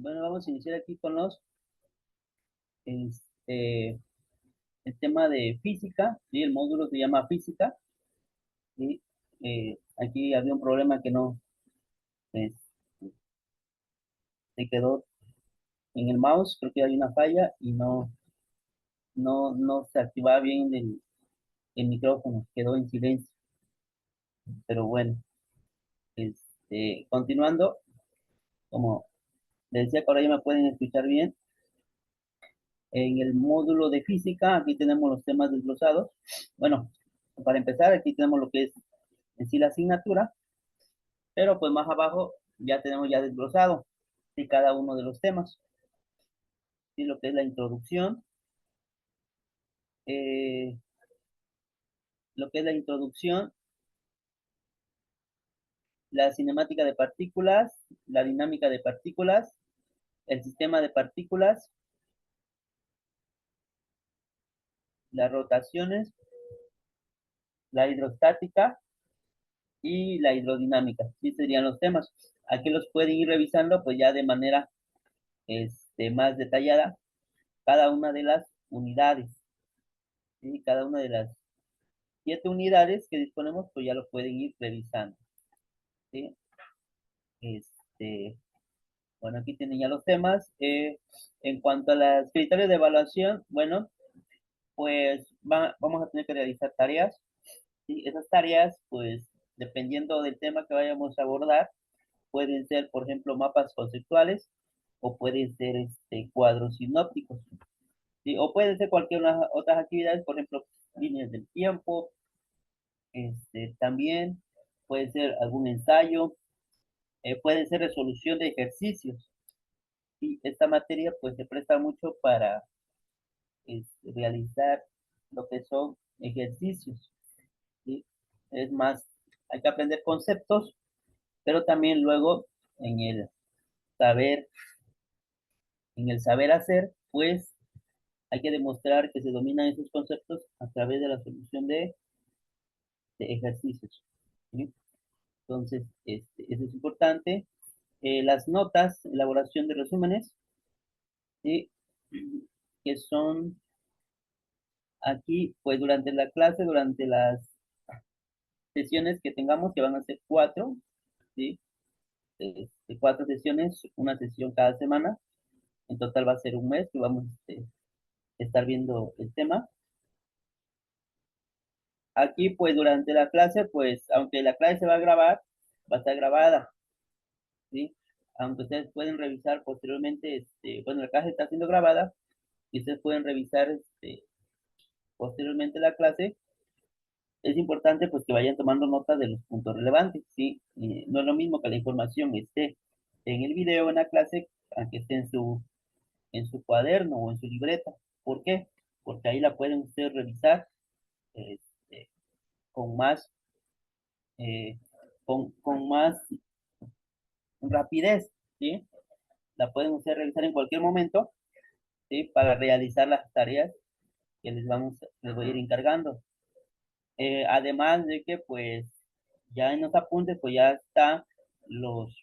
Bueno, vamos a iniciar aquí con este, el tema de física, ¿sí? El módulo se llama física, y aquí había un problema que no, pues, se quedó en el mouse, creo que hay una falla y no se activaba bien el micrófono, quedó en silencio, pero bueno, continuando, como les decía, que ahora ya me pueden escuchar bien. En el módulo de física, aquí tenemos los temas desglosados. Bueno, para empezar, aquí tenemos lo que es en sí la asignatura, pero pues más abajo ya tenemos ya desglosado, ¿sí? Cada uno de los temas, ¿sí? Lo que es la introducción, eh, lo que es la introducción, la cinemática de partículas, la dinámica de partículas, el sistema de partículas, las rotaciones, la hidrostática y la hidrodinámica, ¿sí? Serían los temas. Aquí los pueden ir revisando pues ya de manera más detallada cada una de las unidades, ¿sí? Cada una de las 7 unidades que disponemos, pues ya lo pueden ir revisando, ¿sí? Este, bueno, aquí tienen ya los temas. En cuanto a los criterios de evaluación, bueno, pues vamos a tener que realizar tareas, ¿sí? Esas tareas, pues, dependiendo del tema que vayamos a abordar, pueden ser, por ejemplo, mapas conceptuales o pueden ser cuadros sinópticos, ¿sí? O pueden ser cualquier otras actividades, por ejemplo, líneas del tiempo, también puede ser algún ensayo, puede ser resolución de ejercicios. Y esta materia pues se presta mucho para realizar lo que son ejercicios, ¿sí? Es más, hay que aprender conceptos, pero también luego en el saber, en el saber hacer, pues hay que demostrar que se dominan esos conceptos a través de la solución de ejercicios, ¿sí? Entonces, eso es importante. Las notas, elaboración de resúmenes, ¿sí? Que son aquí, pues durante la clase, durante las sesiones que tengamos, que van a ser cuatro, ¿sí? 4 sesiones, una sesión cada semana. En total va a ser un mes que vamos a estar viendo el tema. Aquí, pues durante la clase, pues aunque la clase se va a grabar, va a estar grabada, ¿sí? Aunque ustedes pueden revisar posteriormente, bueno, la clase está siendo grabada y ustedes pueden revisar posteriormente la clase. Es importante pues que vayan tomando nota de los puntos relevantes, ¿sí? No es lo mismo que la información esté en el video, en la clase, a que esté en su cuaderno o en su libreta. ¿Por qué? Porque ahí la pueden ustedes revisar este, con más, eh, con más rapidez, ¿sí? La pueden ustedes revisar en cualquier momento, ¿sí? Para realizar las tareas que les voy a ir encargando. Además de que, pues, ya en los apuntes, pues ya está los,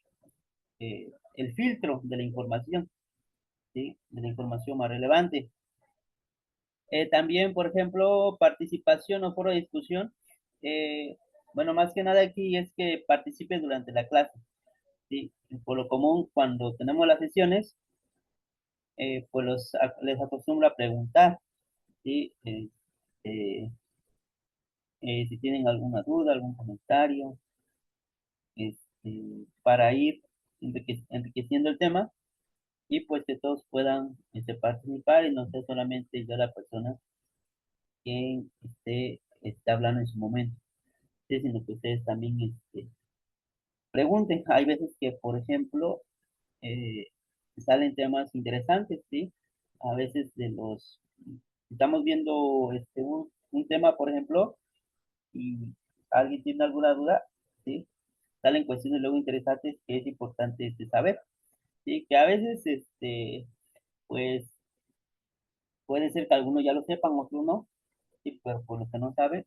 el filtro de la información, ¿sí? De la información más relevante. También, por ejemplo, participación o foro de discusión. eh, bueno, más que nada aquí es que participe durante la clase, ¿sí? Por lo común, cuando tenemos las sesiones, pues les acostumbro a preguntar, ¿sí? Eh, si tienen alguna duda, algún comentario, para ir enriqueciendo el tema y pues que todos puedan participar y no sea solamente yo la persona quien esté hablando en su momento, ¿sí? Sino que ustedes también pregunten. Hay veces que, por ejemplo, eh, salen temas interesantes, ¿sí? A veces estamos viendo un tema, por ejemplo, y alguien tiene alguna duda, ¿sí? Salen cuestiones luego interesantes que es importante saber, ¿sí? Que a veces, pues, puede ser que algunos ya lo sepan, otros no, ¿sí? Pero por lo que no saben,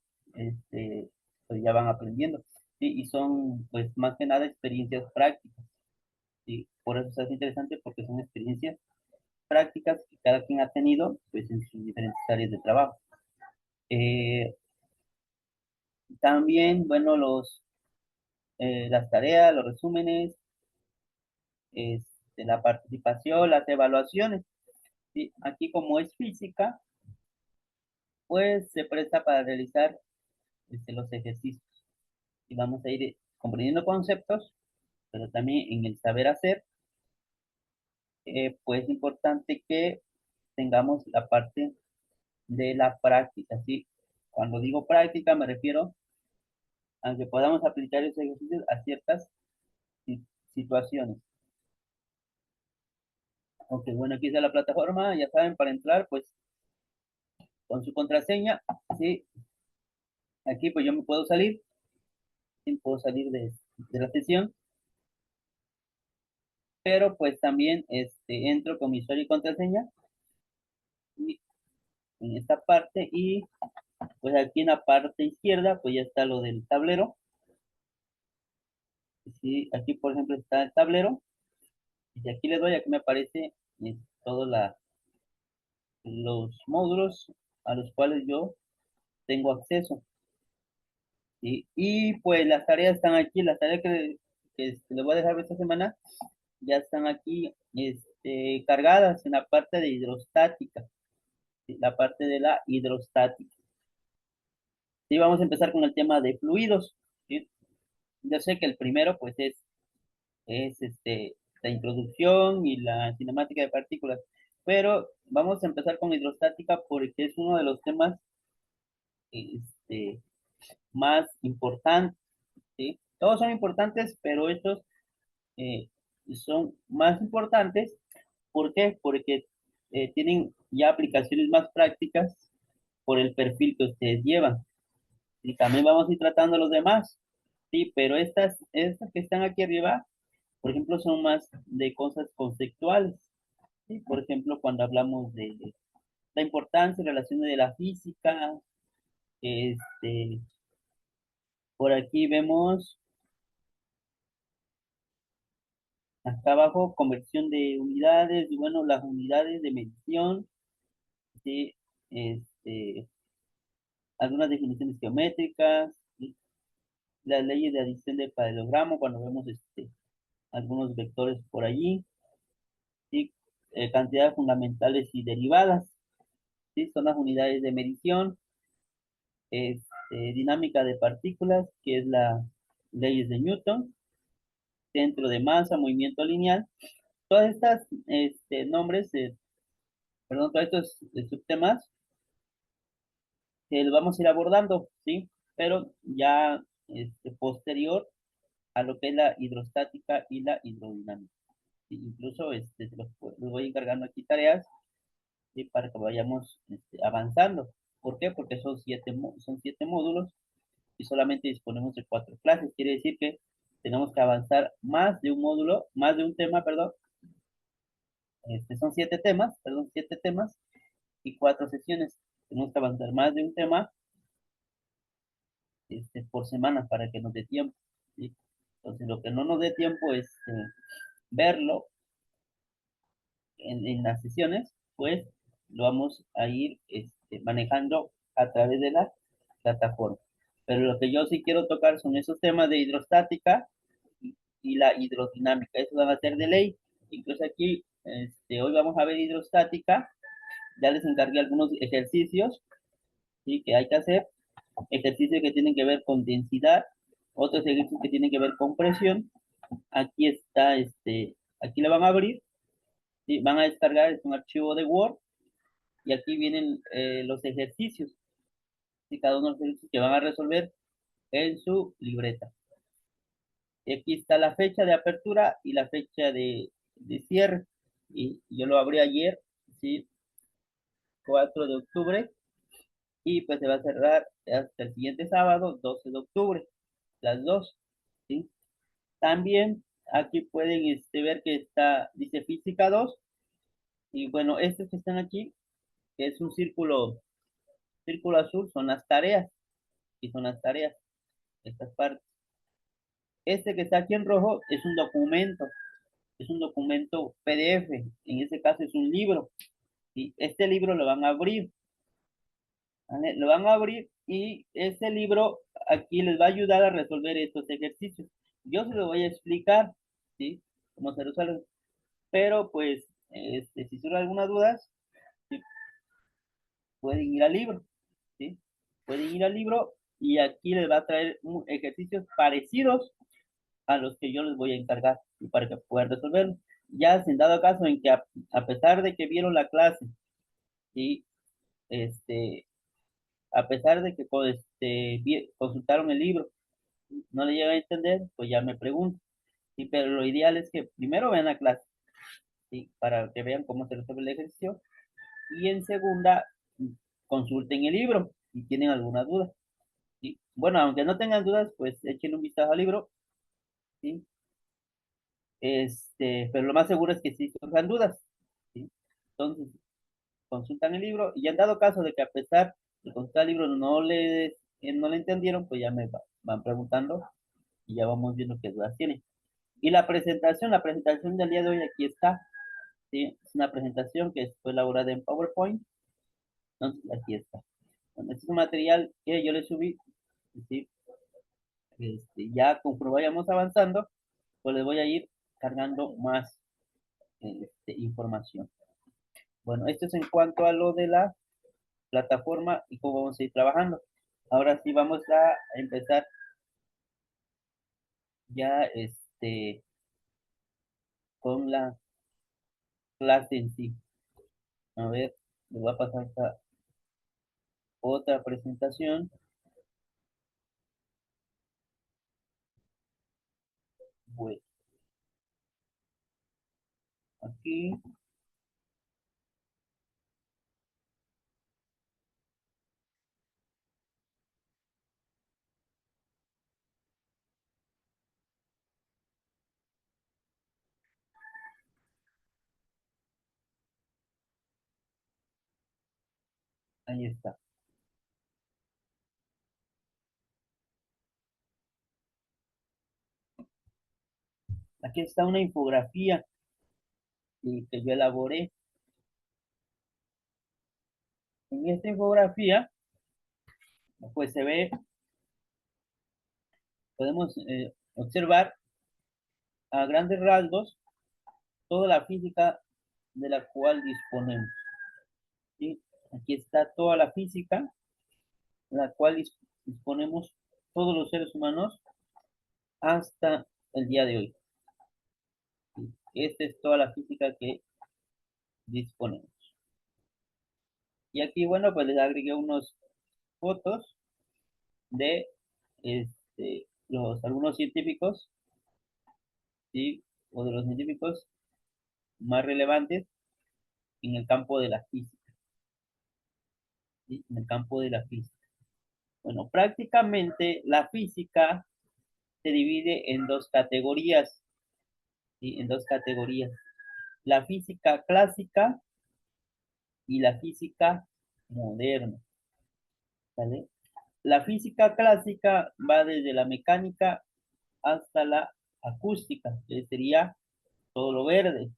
pues ya van aprendiendo, ¿sí? Y son, pues, más que nada experiencias prácticas, ¿sí? por eso es interesante porque son experiencias prácticas que cada quien ha tenido pues en sus diferentes áreas de trabajo. Eh, También, bueno, las tareas, los resúmenes, la participación, las evaluaciones. ¿Sí? Aquí como es física, pues se presta para realizar los ejercicios. Y vamos a ir comprendiendo conceptos, pero también en el saber hacer, pues es importante que tengamos la parte de la práctica, ¿sí? Cuando digo práctica me refiero a que podamos aplicar esos ejercicios a ciertas si- situaciones. Ok, bueno, aquí está la plataforma, ya saben, para entrar, pues con su contraseña, ¿sí? Aquí pues yo me puedo salir, ¿sí? Puedo salir de la sesión, pero pues también entro con mi usuario y contraseña y en esta parte y pues aquí en la parte izquierda pues ya está lo del tablero. Sí, aquí por ejemplo está el tablero y si aquí le doy, aquí me aparece todos los módulos a los cuales yo tengo acceso. ¿Sí? Y pues las tareas están aquí, las tareas que les voy a dejar esta semana ya están aquí cargadas en la parte de hidrostática, ¿sí? La parte de la hidrostática. Sí, vamos a empezar con el tema de fluidos. ¿Sí? Yo sé que el primero pues es la introducción y la cinemática de partículas, pero vamos a empezar con hidrostática porque es uno de los temas este, más importantes. ¿Sí? Todos son importantes, pero estos eh, son más importantes. ¿Por qué? Porque tienen ya aplicaciones más prácticas por el perfil que ustedes llevan. Y también vamos a ir tratando los demás, sí, pero estas que están aquí arriba, por ejemplo, son más de cosas conceptuales, ¿sí? Por ejemplo, cuando hablamos de la importancia y relaciones de la física, este, por aquí vemos acá abajo conversión de unidades, y bueno, las unidades de medición, ¿sí? Este, algunas definiciones geométricas, ¿sí? Las leyes de adición del paralelogramo, cuando vemos algunos vectores por allí, ¿sí? Cantidades fundamentales y derivadas, ¿sí? Son las unidades de medición, dinámica de partículas, que es la leyes de Newton, centro de masa, movimiento lineal. Todas estas nombres, perdón, todos estos subtemas, lo vamos a ir abordando, ¿sí? Pero ya posterior a lo que es la hidrostática y la hidrodinámica. ¿Sí? Incluso los voy encargando aquí tareas, ¿sí? Para que vayamos avanzando. ¿Por qué? Porque son siete módulos y solamente disponemos de 4 clases. Quiere decir que tenemos que avanzar más de un módulo, más de un tema, perdón. Son 7 temas, perdón, 7 temas y 4 sesiones. Tenemos que avanzar más de un tema por semana para que nos dé tiempo. ¿Sí? Entonces, lo que no nos dé tiempo es verlo en las sesiones, pues lo vamos a ir manejando a través de la plataforma. Pero lo que yo sí quiero tocar son esos temas de hidrostática y la hidrodinámica. Eso van a ser de ley. Incluso aquí, hoy vamos a ver hidrostática. Ya les encargué algunos ejercicios, ¿sí? Que hay que hacer. Ejercicios que tienen que ver con densidad, otros ejercicios que tienen que ver con presión. Aquí está, aquí le van a abrir, ¿sí? Van a descargar, es un archivo de Word y aquí vienen los ejercicios, y cada uno de los ejercicios que van a resolver en su libreta. Y aquí está la fecha de apertura y la fecha de cierre. Y yo lo abrí ayer, ¿sí? 4 de octubre, y pues se va a cerrar hasta el siguiente sábado, 12 de octubre, las dos, ¿sí? También aquí pueden ver que dice física 2 y bueno, estos que están aquí, que es un círculo azul, son las tareas, y son las tareas, estas partes. Este que está aquí en rojo es un documento, es un documento PDF, en este caso es un libro, ¿sí? Este libro lo van a abrir, ¿vale? Lo van a abrir y este libro aquí les va a ayudar a resolver estos ejercicios. Yo se lo voy a explicar, ¿sí? Cómo se resuelven, pero pues, si surge alguna duda, ¿sí? Pueden ir al libro, ¿sí? Pueden ir al libro y aquí les va a traer ejercicios parecidos a los que yo les voy a encargar y para que puedan resolverlo. Ya sin dado caso en que a pesar de que vieron la clase y este, a pesar de que pues, consultaron el libro, no le llega a entender, pues ya me pregunto. Sí, pero lo ideal es que primero vean la clase, ¿sí? Para que vean cómo se resuelve el ejercicio y en segunda consulten el libro si tienen alguna duda. ¿Sí? Bueno, aunque no tengan dudas, pues echen un vistazo al libro, ¿sí? Pero lo más seguro es que sí surjan dudas, ¿sí? Entonces, consultan el libro y ya en dado caso de que a pesar de consultar el libro no le entendieron, pues ya van preguntando y ya vamos viendo qué dudas tienen. Y la presentación del día de hoy aquí está, ¿sí? Es una presentación que fue elaborada en PowerPoint, entonces aquí está. Bueno, este es un material que yo le subí, ¿sí? Ya conforme vayamos avanzando, pues les voy a ir cargando más información. Bueno, esto es en cuanto a lo de la plataforma y cómo vamos a ir trabajando. Ahora sí vamos a empezar ya con la clase en sí. A ver, les voy a pasar esta otra presentación. Bueno, aquí, ahí está. Aquí está una infografía que yo elaboré. En esta infografía, pues podemos observar a grandes rasgos toda la física de la cual disponemos, ¿sí? Aquí está toda la física de la cual disponemos todos los seres humanos hasta el día de hoy, ¿sí? Esta es toda la física que disponemos. Y aquí, bueno, pues les agregué unos fotos de algunos científicos, ¿sí? O de los científicos más relevantes en el campo de la física, ¿sí? En el campo de la física. Bueno, prácticamente la física se divide en dos categorías, ¿sí? En dos categorías. La física clásica y la física moderna, ¿vale? La física clásica va desde la mecánica hasta la acústica, que sería todo lo verde,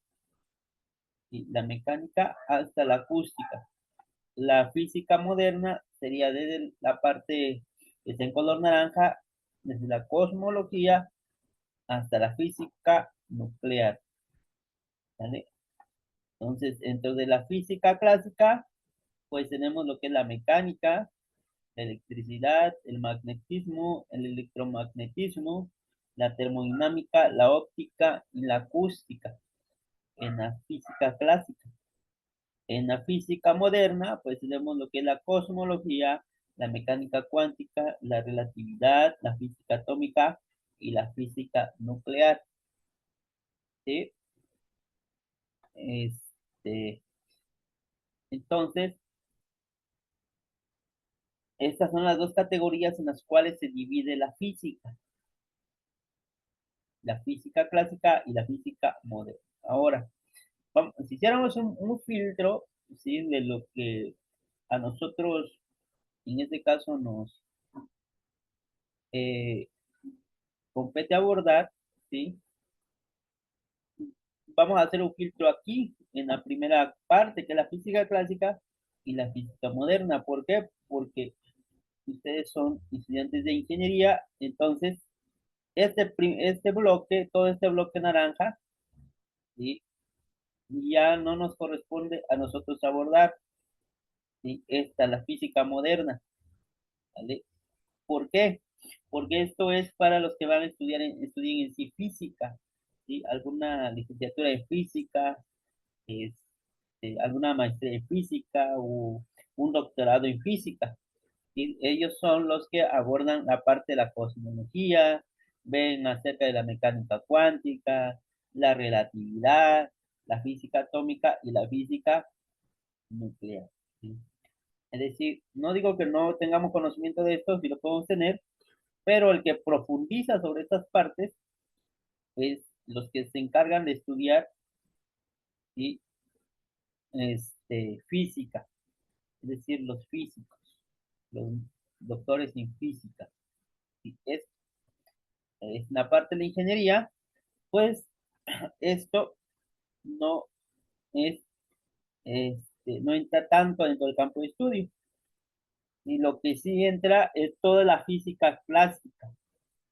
y la mecánica hasta la acústica. La física moderna sería desde la parte que está en color naranja, desde la cosmología hasta la física nuclear, ¿vale? Entonces, dentro de la física clásica, pues tenemos lo que es la mecánica, la electricidad, el magnetismo, el electromagnetismo, la termodinámica, la óptica y la acústica en la física clásica. En la física moderna, pues tenemos lo que es la cosmología, la mecánica cuántica, la relatividad, la física atómica y la física nuclear, ¿sí? Este, entonces, estas son las dos categorías en las cuales se divide la física clásica y la física moderna. Ahora, si hiciéramos un filtro, ¿sí? De lo que a nosotros, en este caso, nos eh, compete abordar, ¿sí? vamos a hacer un filtro aquí, en la primera parte, que es la física clásica y la física moderna. ¿Por qué? Porque ustedes son estudiantes de ingeniería, entonces este bloque, todo este bloque naranja, ¿sí? Ya no nos corresponde a nosotros abordar, ¿sí? Esta, la física moderna, ¿vale? ¿Por qué? Porque esto es para los que van a estudiar, estudien en sí física, ¿sí? Alguna licenciatura en física, alguna maestría en física o un doctorado en física. ¿Sí? Ellos son los que abordan la parte de la cosmología, ven acerca de la mecánica cuántica, la relatividad, la física atómica y la física nuclear. ¿Sí? Es decir, no digo que no tengamos conocimiento de esto, si lo podemos tener, pero el que profundiza sobre estas partes es los que se encargan de estudiar, ¿sí? Física, es decir, los físicos, los doctores en física. ¿Sí? Es la parte de la ingeniería, pues esto no es, no entra tanto dentro del campo de estudio. Y lo que sí entra es toda la física clásica.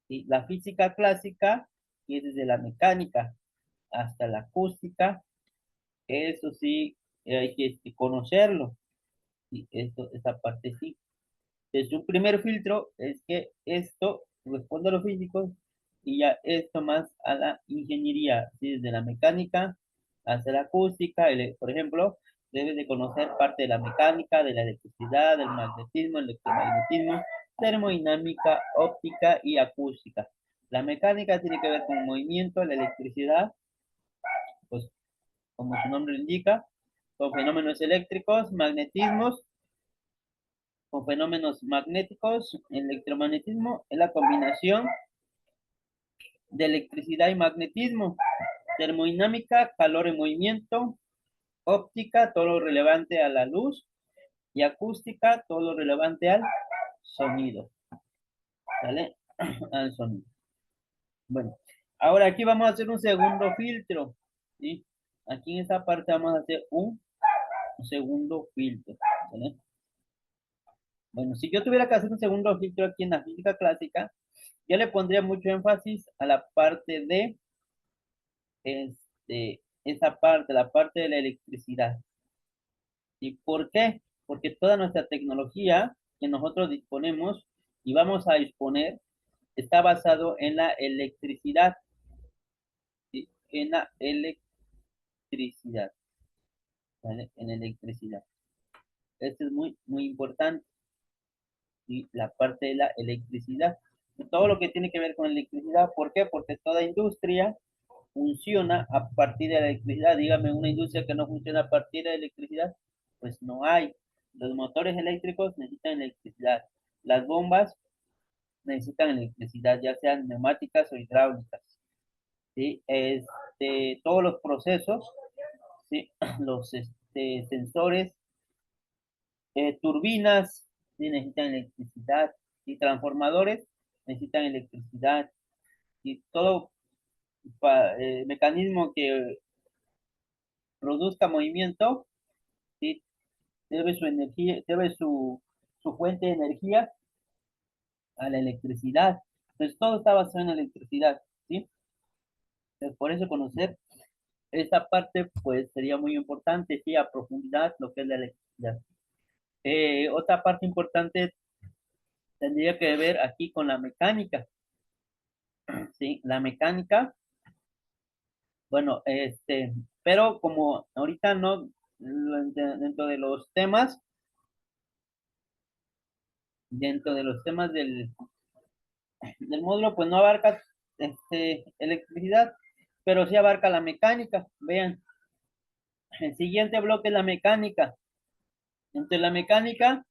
¿Sí? La física clásica, que es desde la mecánica hasta la acústica, eso sí hay que conocerlo. Y esa parte sí. Entonces, un primer filtro es que esto responde a los físicos y ya esto más a la ingeniería, ¿sí? Desde la mecánica hasta la acústica. Por ejemplo, debes de conocer parte de la mecánica, de la electricidad, del magnetismo, electromagnetismo, termodinámica, óptica y acústica. La mecánica tiene que ver con movimiento, la electricidad, pues como su nombre lo indica, con fenómenos eléctricos, magnetismos, con fenómenos magnéticos, electromagnetismo es la combinación de electricidad y magnetismo, termodinámica, calor en movimiento, óptica, todo lo relevante a la luz, y acústica, todo lo relevante al sonido, ¿vale? Al sonido. Bueno, ahora aquí vamos a hacer un segundo filtro, ¿sí? Aquí en esta parte vamos a hacer un segundo filtro, ¿vale? Bueno, si yo tuviera que hacer un segundo filtro aquí en la física clásica, yo le pondría mucho énfasis a la parte de esa parte, la parte de la electricidad. ¿Y por qué? Porque toda nuestra tecnología que nosotros disponemos y vamos a disponer está basado en la electricidad, ¿sí? En la electricidad, ¿vale? En electricidad. Esto es muy, muy importante, y la parte de la electricidad. Todo lo que tiene que ver con electricidad, ¿por qué? Porque toda industria funciona a partir de la electricidad. Dígame una industria que no funciona a partir de la electricidad, pues no hay. Los motores eléctricos necesitan electricidad. Las bombas necesitan electricidad, ya sean neumáticas o hidráulicas. ¿Sí? Todos los procesos, ¿sí? Los sensores, turbinas, ¿sí? Necesitan electricidad. Y transformadores necesitan electricidad. Y todo mecanismo que produzca movimiento, ¿sí? Debe su energía, debe su fuente de energía a la electricidad. Entonces todo está basado en la electricidad, ¿sí? Entonces, por eso conocer esta parte, pues sería muy importante, sí, a profundidad lo que es la electricidad. Otra parte importante tendría que ver aquí con la mecánica, ¿sí? La mecánica, bueno, pero como ahorita no, dentro de los temas, dentro de los temas del módulo, pues no abarca electricidad, pero sí abarca la mecánica. Vean, el siguiente bloque es la mecánica. Entre la mecánica,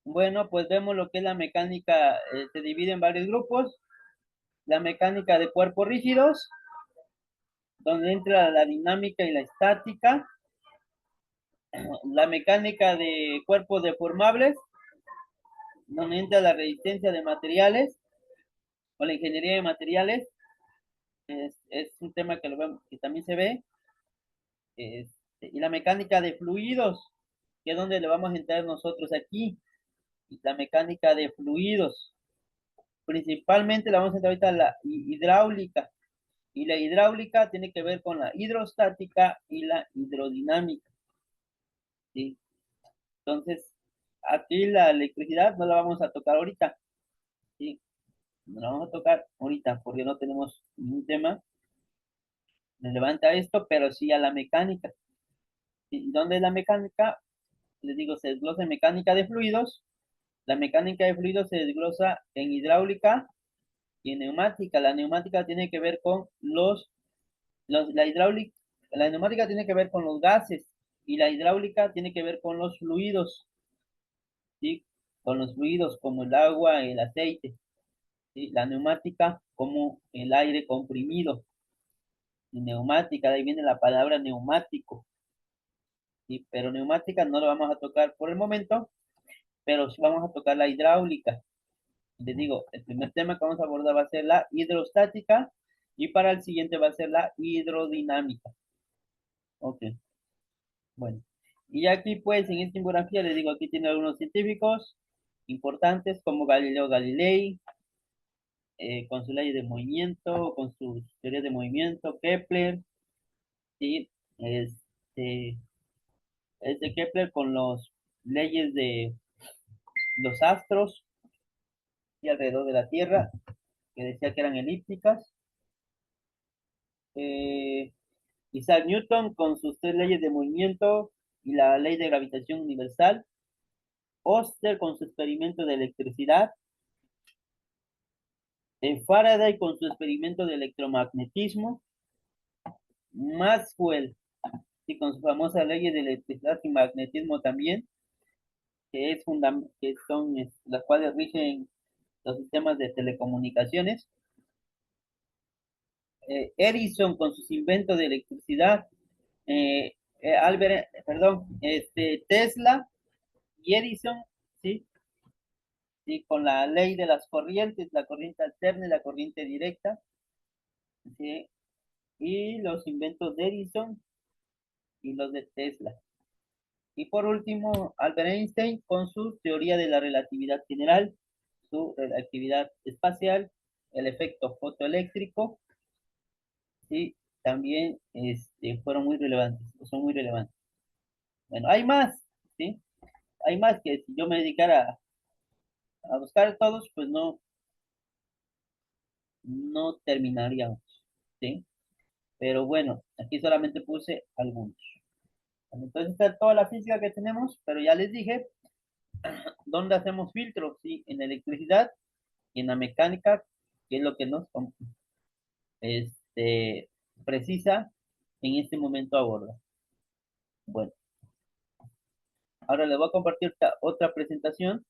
bueno, pues vemos lo que es la mecánica, se divide en varios grupos. La mecánica de cuerpos rígidos, donde entra la dinámica y la estática. La mecánica de cuerpos deformables, donde entra la resistencia de materiales o la ingeniería de materiales. Es un tema que, lo vemos, que también se ve. Y la mecánica de fluidos, que es donde le vamos a entrar nosotros aquí. Y la mecánica de fluidos. Principalmente la vamos a entrar ahorita a la hidráulica. Y la hidráulica tiene que ver con la hidrostática y la hidrodinámica. ¿Sí? Entonces, aquí la electricidad no la vamos a tocar ahorita. ¿Sí? No la vamos a tocar ahorita porque no tenemos ningún tema relevante a esto, pero sí a la mecánica. ¿Sí? ¿Dónde es la mecánica? Les digo, se desglosa en mecánica de fluidos. La mecánica de fluidos se desglosa en hidráulica y en neumática. La neumática tiene que ver con la hidráulica, la neumática tiene que ver con los gases y la hidráulica tiene que ver con los fluidos, ¿sí? Con los fluidos como el agua, el aceite, ¿sí? La neumática como el aire comprimido. Y neumática, de ahí viene la palabra neumático, ¿sí? Pero neumática no lo vamos a tocar por el momento, pero sí vamos a tocar la hidráulica. Les digo, el primer tema que vamos a abordar va a ser la hidrostática y para el siguiente va a ser la hidrodinámica. Ok, bueno. Y aquí pues en esta infografía les digo, aquí tiene algunos científicos importantes como Galileo Galilei, con su ley de movimiento, con sus teorías de movimiento, Kepler, y este, Kepler con los leyes de los astros y alrededor de la Tierra, que decía que eran elípticas. Eh, Isaac Newton con sus tres leyes de movimiento y la ley de gravitación universal. Oster con su experimento de electricidad. Faraday con su experimento de electromagnetismo. Maxwell y con su famosa ley de electricidad y magnetismo también, que son las cuales rigen los sistemas de telecomunicaciones. Edison con sus inventos de electricidad. Tesla y Edison, ¿sí? Y con la ley de las corrientes, la corriente alterna y la corriente directa, ¿sí? Y los inventos de Edison y los de Tesla. Y por último, Albert Einstein con su teoría de la relatividad general, su relatividad espacial, el efecto fotoeléctrico, ¿sí? También fueron muy relevantes, son muy relevantes. Bueno, hay más, ¿sí? Hay más que si yo me dedicara a buscar todos, pues no terminaríamos, ¿sí? Pero bueno, aquí solamente puse algunos. Bueno, entonces está toda la física que tenemos, pero ya les dije dónde hacemos filtros, ¿sí? En electricidad y en la mecánica, que es lo que nos este, precisa en este momento aborda. Bueno, ahora les voy a compartir otra presentación.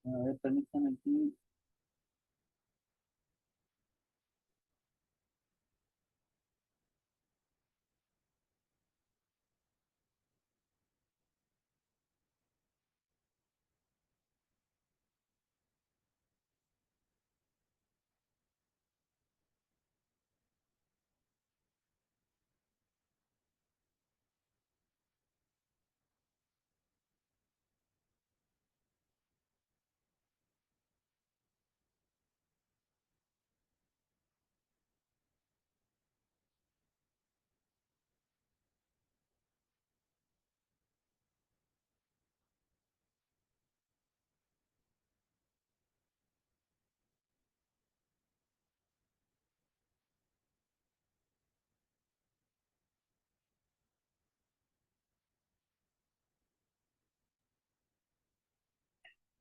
A ver, permítanme aquí.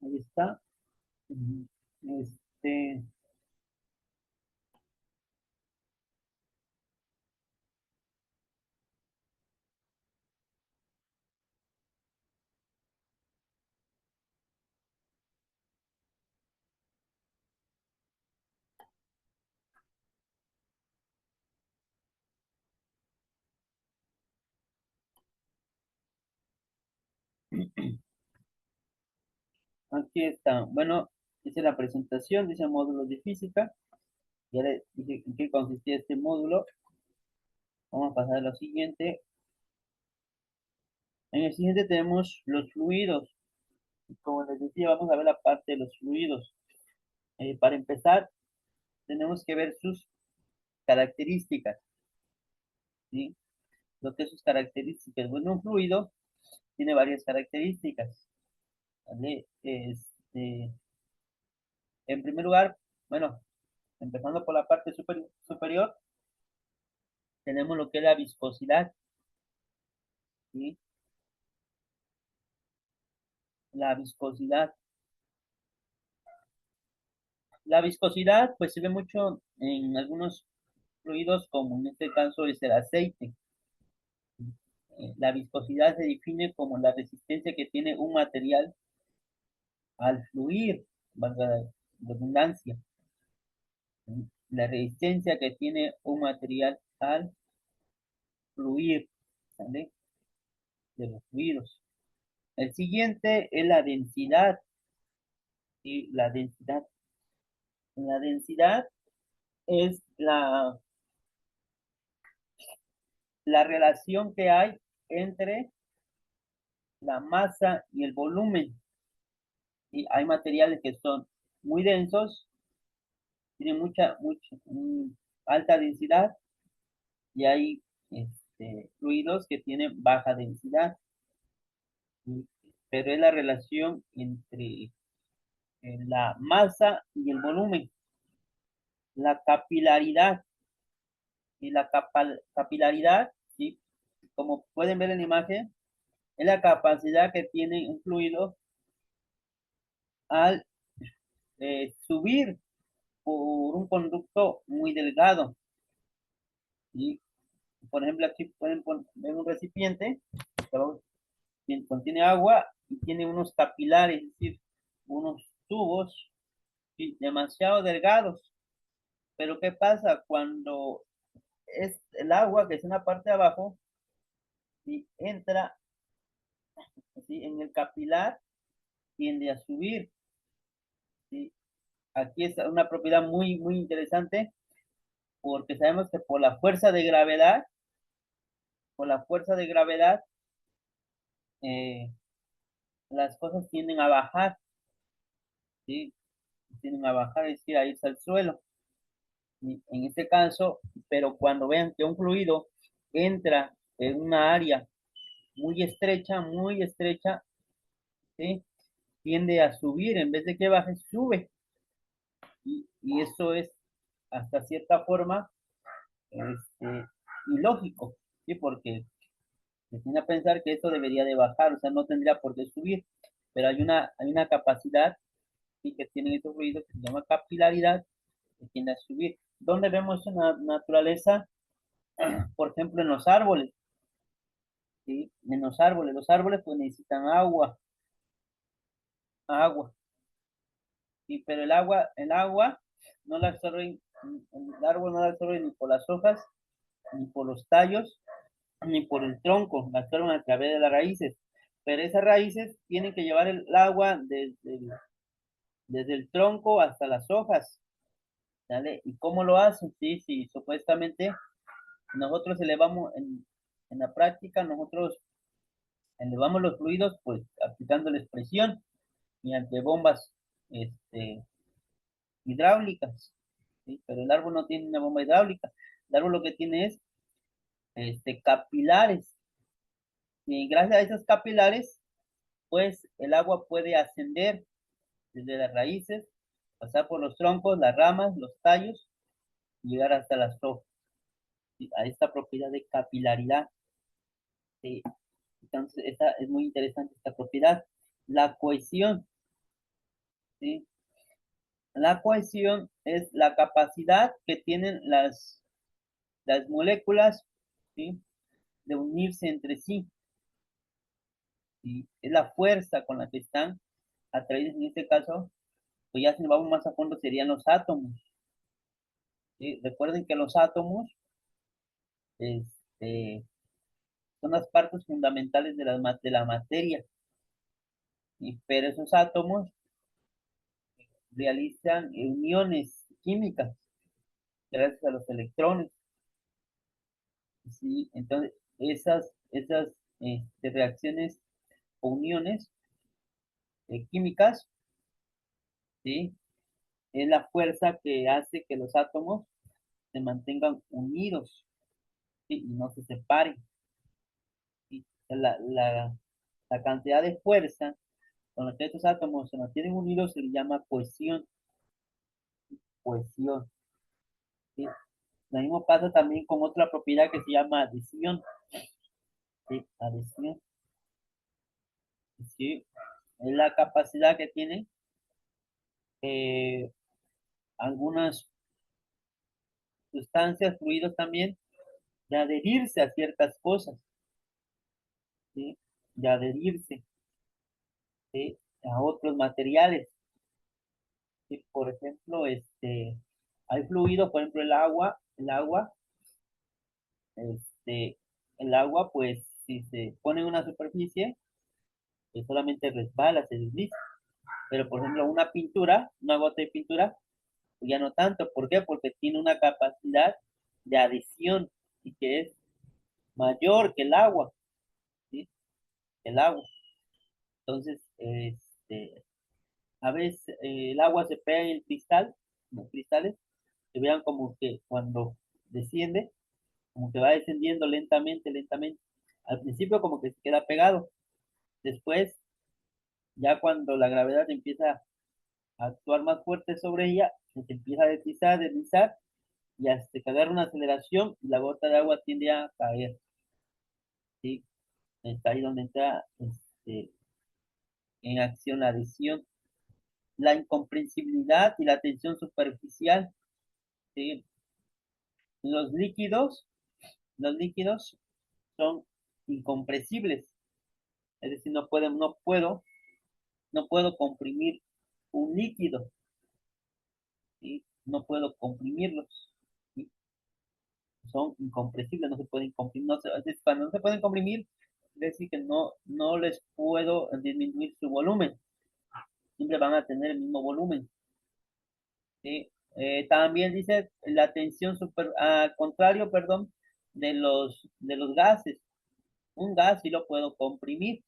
Ahí está. Este, aquí está. Bueno, hice la presentación de ese módulo de física. Ya le dije en qué consistía este módulo. Vamos a pasar a lo siguiente. En el siguiente tenemos los fluidos. Como les decía, vamos a ver la parte de los fluidos. Para empezar, tenemos que ver sus características, ¿sí? Lo que es sus características. Bueno, un fluido tiene varias características, ¿vale? En primer lugar, bueno, empezando por la parte superior, tenemos lo que es la viscosidad, ¿sí? La viscosidad. La viscosidad, pues se ve mucho en algunos fluidos, como en este caso es el aceite. La viscosidad se define como la resistencia que tiene un material al fluir, valga la redundancia. La resistencia que tiene un material al fluir, ¿vale? De los fluidos. El siguiente es la densidad. Y la densidad es la relación que hay entre la masa y el volumen. Y hay materiales que son muy densos, tienen alta densidad, y hay fluidos que tienen baja densidad. ¿Sí? Pero es la relación entre la masa y el volumen. La capilaridad. Y la capilaridad, ¿sí? Como pueden ver en la imagen, es la capacidad que tiene un fluido al subir por un conducto muy delgado. ¿Sí? Por ejemplo, aquí pueden ver un recipiente que contiene agua y tiene unos capilares, es decir, unos tubos, ¿sí? Demasiado delgados. Pero ¿qué pasa cuando es el agua que está en la parte de abajo y entra, ¿sí? En el capilar, tiende a subir, ¿sí? Aquí es una propiedad muy, muy interesante, porque sabemos que por la fuerza de gravedad, eh, las cosas tienden a bajar, ¿sí? Tienden a bajar, es decir, a irse al suelo. Y en este caso, pero cuando vean que un fluido entra en una área muy estrecha, ¿sí? Tiende a subir, en vez de que baje, sube. Y eso es hasta cierta forma ilógico, ¿sí? Porque se tiene a pensar que esto debería de bajar, o sea, no tendría por qué subir, pero hay una capacidad, ¿sí? Que tienen estos fluidos que se llama capilaridad, que tiende a subir. ¿Dónde vemos en la naturaleza? Por ejemplo, en los árboles, ¿sí? En los árboles pues necesitan agua, ¿sí? Pero el agua no la absorben, el árbol no la absorbe ni por las hojas, ni por los tallos, ni por el tronco, la absorben a través de las raíces. Pero esas raíces tienen que llevar el agua desde el tronco hasta las hojas, ¿vale? ¿Y cómo lo hacen? Sí, sí, supuestamente nosotros en la práctica, nosotros elevamos los fluidos, pues aplicándoles presión mediante bombas este, hidráulicas, ¿sí? Pero el árbol no tiene una bomba hidráulica. El árbol lo que tiene es capilares. Y gracias a esos capilares, pues el agua puede ascender desde las raíces, pasar por los troncos, las ramas, los tallos, y llegar hasta las hojas, ¿sí? A esta propiedad de capilaridad. ¿Sí? Entonces, esta es muy interesante esta propiedad. La cohesión. ¿sí? La cohesión es la capacidad que tienen las moléculas, ¿sí? De unirse entre sí, ¿sí? Es la fuerza con la que están atraídos en este caso, pues ya si nos vamos más a fondo serían los átomos, ¿sí? Recuerden que los átomos este, son las partes fundamentales de la materia, pero esos átomos realizan uniones químicas gracias a los electrones, ¿sí? Entonces, esas reacciones o uniones químicas, ¿sí? Es la fuerza que hace que los átomos se mantengan unidos, ¿sí? Y no se separen, ¿sí? La cantidad de fuerza con la que estos átomos se mantienen unidos se le llama cohesión, cohesión, ¿sí? Lo mismo pasa también con otra propiedad que se llama adhesión, ¿sí? Adhesión, ¿sí? Es la capacidad que tienen eh, algunas sustancias, fluidos también, de adherirse a ciertas cosas, ¿sí? De adherirse, ¿sí? A otros materiales, ¿sí? Por ejemplo, hay fluidos, por ejemplo, este, el agua, pues, si se pone en una superficie, pues solamente resbala, se desliza. Pero, por ejemplo, una pintura, una gota de pintura, pues ya no tanto. ¿Por qué? Porque tiene una capacidad de adhesión y que es mayor que el agua, ¿sí? El agua. Entonces, a veces el agua se pega en el cristal, los cristales, se vean como que cuando desciende, como que va descendiendo lentamente, lentamente. Al principio como que se queda pegado. Después, ya cuando la gravedad empieza a actuar más fuerte sobre ella, se empieza a deslizar, deslizar, y hasta que agarra una aceleración, y la gota de agua tiende a caer, ¿sí? Está ahí donde entra en acción la adhesión. La incomprensibilidad y la tensión superficial, ¿sí? Los líquidos, los líquidos son incompresibles, es decir, no puedo comprimir un líquido, ¿sí? No puedo comprimirlos, ¿sí? Son incompresibles, no se pueden comprimir, es decir, cuando no se pueden comprimir, es decir que no les puedo disminuir su volumen, siempre van a tener el mismo volumen, ¿sí? También dice la tensión al contrario, perdón, de los gases. Un gas sí lo puedo comprimir,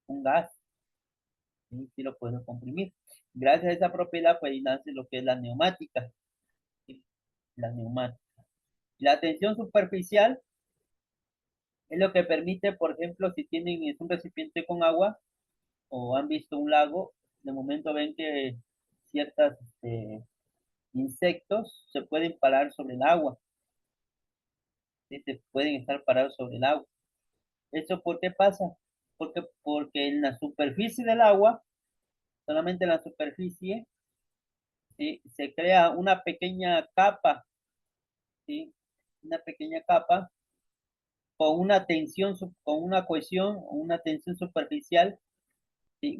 un gas sí, sí lo puedo comprimir. Gracias a esa propiedad, pues nace lo que es la neumática, ¿sí? La neumática. La tensión superficial es lo que permite, por ejemplo, si tienen es un recipiente con agua o han visto un lago, de momento ven que ciertos insectos se pueden parar sobre el agua, ¿sí? Se pueden estar parados sobre el agua. ¿Eso por qué pasa? Porque en la superficie del agua, solamente en la superficie, ¿sí? Se crea una pequeña capa, ¿sí? Una pequeña capa con una tensión, con una cohesión, una tensión superficial, ¿sí?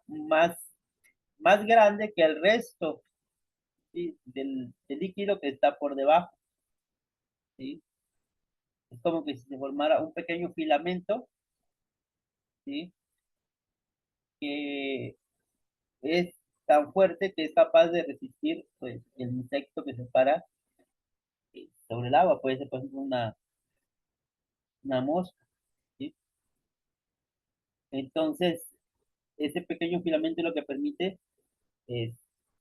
Más grande que el resto, ¿sí? Del líquido que está por debajo, ¿sí? Es como que si se formara un pequeño filamento, ¿sí? Que es tan fuerte que es capaz de resistir, pues, el insecto que se para sobre el agua. Puede ser, por ejemplo, una mosca, ¿sí? Entonces, ese pequeño filamento es lo que permite es,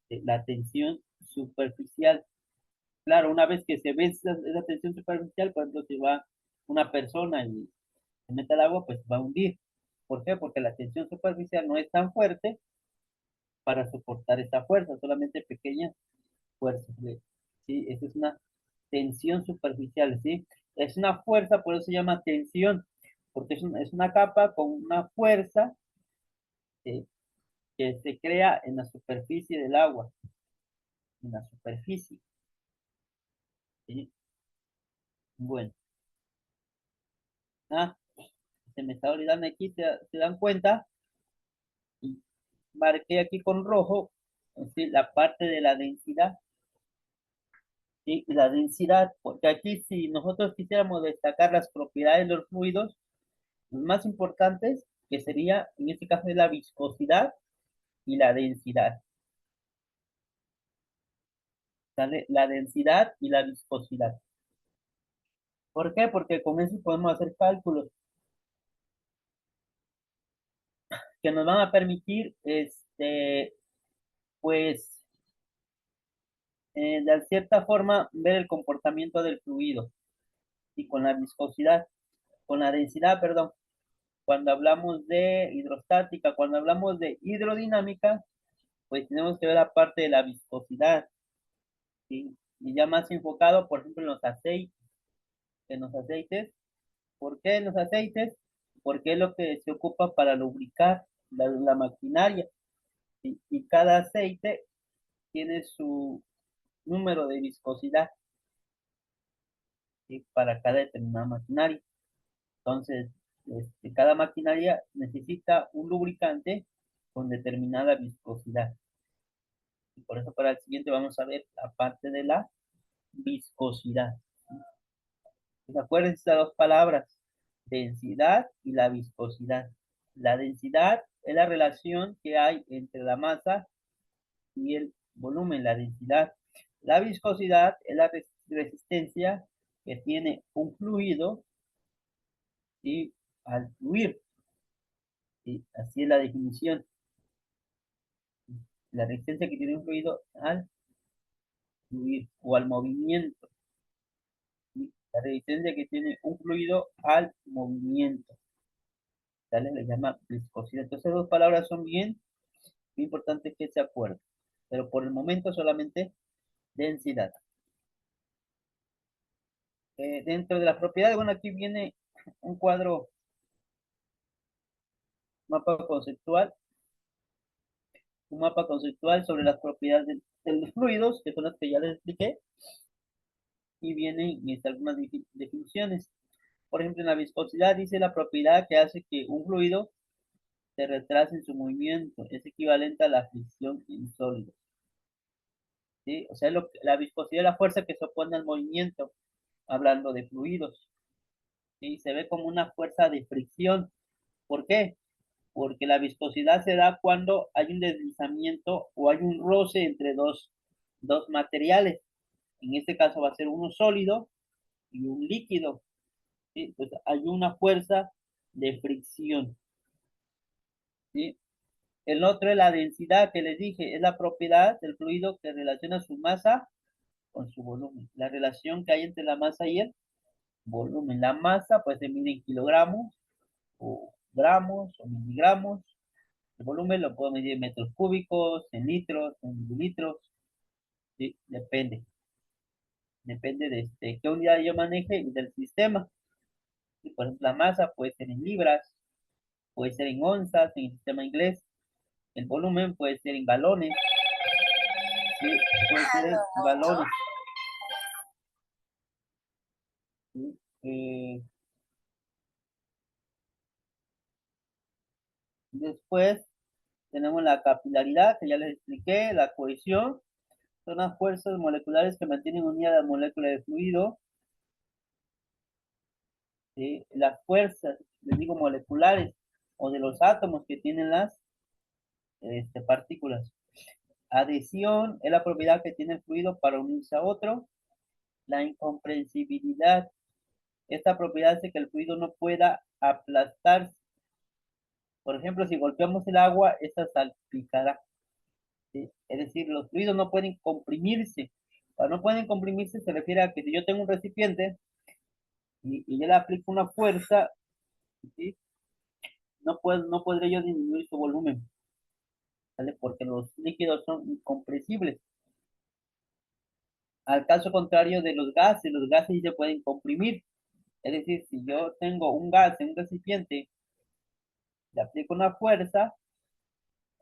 la tensión superficial. Claro, una vez que se ve esa tensión superficial, por ejemplo, si va una persona y se mete al agua, pues va a hundir. ¿Por qué? Porque la tensión superficial no es tan fuerte para soportar esta fuerza, solamente pequeñas fuerzas, ¿sí? Esa es una tensión superficial, ¿sí? Es una fuerza, por eso se llama tensión, porque es una capa con una fuerza, ¿sí? que se crea en la superficie del agua, en la superficie. ¿Sí? Bueno, ah, se me está olvidando aquí, se dan cuenta, y marqué aquí con rojo, ¿sí? La parte de la densidad, ¿sí? Y la densidad, porque aquí si nosotros quisiéramos destacar las propiedades de los fluidos, los más importantes, que sería, en este caso, es la viscosidad y la densidad. ¿Sale? La densidad y la viscosidad. ¿Por qué? Porque con eso podemos hacer cálculos que nos van a permitir, pues, de cierta forma, ver el comportamiento del fluido. Y con la viscosidad, con la densidad, perdón, cuando hablamos de hidrostática, cuando hablamos de hidrodinámica, pues tenemos que ver la parte de la viscosidad, ¿sí? Y ya más enfocado, por ejemplo, en los aceites. ¿Por qué en los aceites? Porque es lo que se ocupa para lubricar la maquinaria. Y cada aceite tiene su número de viscosidad, ¿sí? Para cada determinada maquinaria. Entonces, cada maquinaria necesita un lubricante con determinada viscosidad. Y por eso para el siguiente vamos a ver la parte de la viscosidad. Pues acuérdense estas dos palabras, densidad y la viscosidad. La densidad es la relación que hay entre la masa y el volumen, la densidad. La viscosidad es la resistencia que tiene un fluido y al fluir. ¿Sí? Así es la definición. La resistencia que tiene un fluido al fluir o al movimiento. ¿Sí? La resistencia que tiene un fluido al movimiento. ¿Sale? Le llama viscosidad. Entonces, dos palabras son bien importantes que se acuerden. Pero por el momento solamente densidad. Dentro de las propiedades, bueno, aquí viene un cuadro, mapa conceptual, un mapa conceptual sobre las propiedades de los fluidos, que son las que ya les expliqué, y vienen algunas definiciones. Por ejemplo, en la viscosidad dice la propiedad que hace que un fluido se retrase en su movimiento. Es equivalente a la fricción en sólidos. ¿Sí? O sea, la viscosidad es la fuerza que se opone al movimiento, hablando de fluidos. ¿Sí? Se ve como una fuerza de fricción. ¿Por qué? Porque la viscosidad se da cuando hay un deslizamiento o hay un roce entre dos materiales. En este caso va a ser uno sólido y un líquido. ¿Sí? Pues hay una fuerza de fricción. ¿Sí? El otro es la densidad que les dije, es la propiedad del fluido que relaciona su masa con su volumen. La relación que hay entre la masa y el volumen. La masa pues se mide en kilogramos o gramos o miligramos. El volumen lo puedo medir en metros cúbicos, en litros, en mililitros. ¿Sí? Depende. Depende de qué unidad yo maneje y del sistema. Y por ejemplo, la masa puede ser en libras, puede ser en onzas en el sistema inglés. El volumen puede ser en galones. Sí, puede ser en galones. ¿Sí? Después tenemos la capilaridad, que ya les expliqué, la cohesión. Son las fuerzas moleculares que mantienen unida la molécula de fluido. ¿Sí? Las fuerzas, les digo, moleculares o de los átomos que tienen las partículas. Adhesión es la propiedad que tiene el fluido para unirse a otro. La incomprensibilidad, esta propiedad hace que el fluido no pueda aplastarse. Por ejemplo, si golpeamos el agua, esta salpicará. ¿Sí? Es decir, los fluidos no pueden comprimirse. Cuando no pueden comprimirse se refiere a que si yo tengo un recipiente y yo le aplico una fuerza, ¿sí? No podré yo disminuir su volumen, ¿vale? Porque los líquidos son incompresibles. Al caso contrario de los gases sí se pueden comprimir. Es decir, si yo tengo un gas en un recipiente, le aplico una fuerza,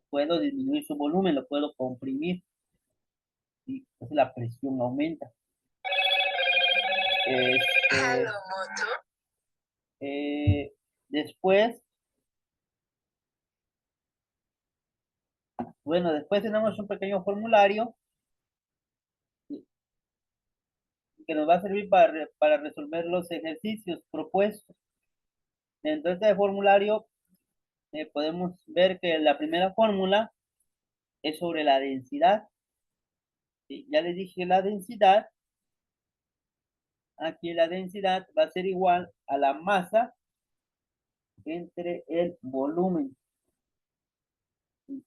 puedo disminuir su volumen, lo puedo comprimir, y entonces la presión aumenta. Este, después, bueno, después tenemos un pequeño formulario que nos va a servir para resolver los ejercicios propuestos. Dentro de este formulario podemos ver que la primera fórmula es sobre la densidad. ¿Sí? Ya les dije la densidad. Aquí la densidad va a ser igual a la masa entre el volumen.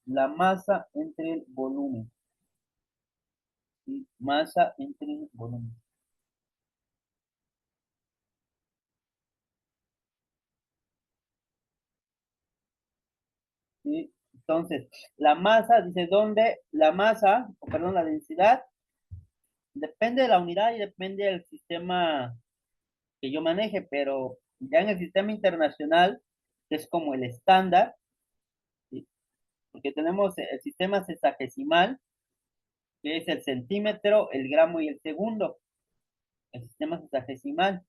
La masa entre el volumen. ¿Sí? Masa entre el volumen. ¿Sí? Entonces, la masa, dice dónde, la masa, o perdón, la densidad, depende de la unidad y depende del sistema que yo maneje, pero ya en el sistema internacional, que es como el estándar, ¿sí? Porque tenemos el sistema sexagesimal, que es el centímetro, el gramo y el segundo, el sistema sexagesimal.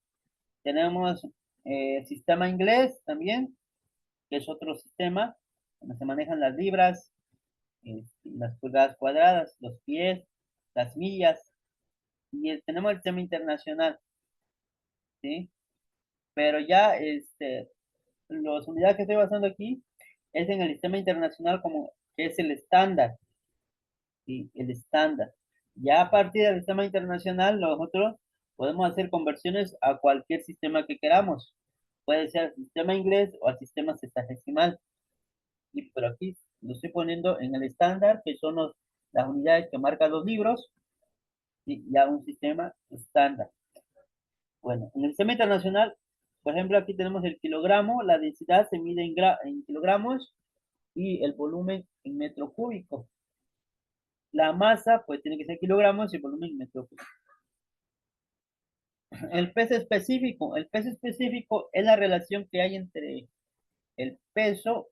Tenemos el sistema inglés también, que es otro sistema, donde se manejan las libras, las pulgadas cuadradas, los pies, las millas, y tenemos el sistema internacional, ¿sí? Pero ya, las unidades que estoy basando aquí es en el sistema internacional como que es el estándar, ¿sí? El estándar. Ya a partir del sistema internacional, nosotros podemos hacer conversiones a cualquier sistema que queramos. Puede ser al sistema inglés o al sistema sexagesimal. Y pero aquí lo estoy poniendo en el estándar, que son las unidades que marcan los libros, y ya un sistema estándar. Bueno, en el sistema internacional, por ejemplo, aquí tenemos el kilogramo, la densidad se mide en kilogramos y el volumen en metro cúbico. La masa, pues tiene que ser kilogramos y el volumen en metro cúbico. El peso específico es la relación que hay entre el peso,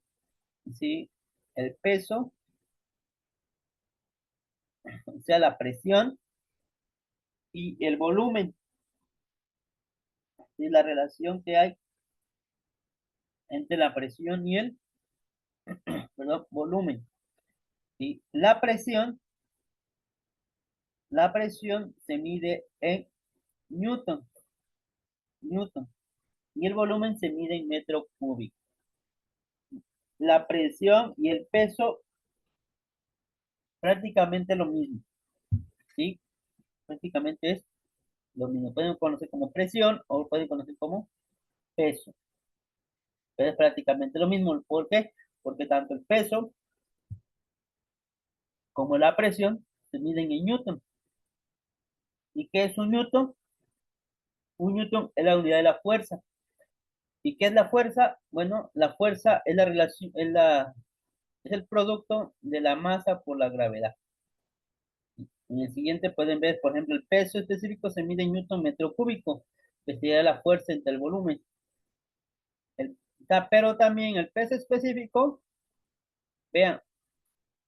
¿sí? El peso, o sea, la presión y el volumen, ¿sí? La relación que hay entre la presión y el, perdón, volumen, ¿sí? La presión se mide en Newton, Newton, y el volumen se mide en metro cúbico. La presión y el peso prácticamente lo mismo, ¿sí? Prácticamente es lo mismo. Pueden conocer como presión o pueden conocer como peso, pero es prácticamente lo mismo. ¿Por qué? Porque tanto el peso como la presión se miden en Newton. ¿Y qué es un Newton? Un Newton es la unidad de la fuerza. ¿Y qué es la fuerza? Bueno, la fuerza es la relación, es el producto de la masa por la gravedad. En el siguiente pueden ver, por ejemplo, el peso específico se mide en newton metro cúbico, que sería la fuerza entre el volumen. Pero también el peso específico, vean,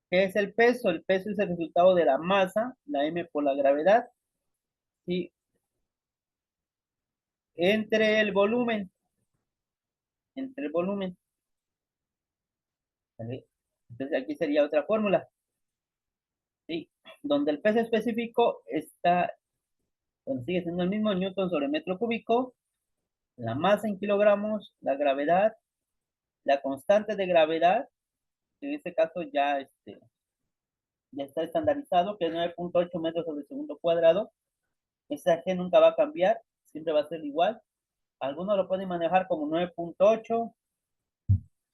¿qué es el peso? El peso es el resultado de la masa, la m por la gravedad, y entre el volumen, entre el volumen. ¿Vale? Entonces aquí sería otra fórmula, ¿sí? Donde el peso específico está, bueno, sigue siendo el mismo newton sobre metro cúbico, la masa en kilogramos, la gravedad, la constante de gravedad, en este caso ya está estandarizado, que es 9.8 metros sobre segundo cuadrado. Esa G nunca va a cambiar, siempre va a ser igual. Algunos lo pueden manejar como 9.8,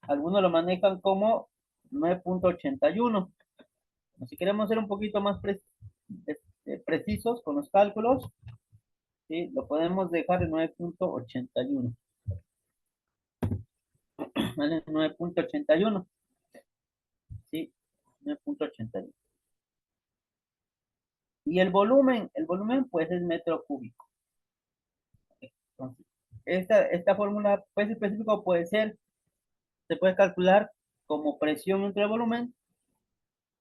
algunos lo manejan como 9.81. Si queremos ser un poquito más precisos con los cálculos, ¿sí? Lo podemos dejar en 9.81. ¿Vale? 9.81. ¿Sí? 9.81. Y el volumen pues es metro cúbico. Entonces, esta fórmula, pues específico puede ser, se puede calcular como presión entre el volumen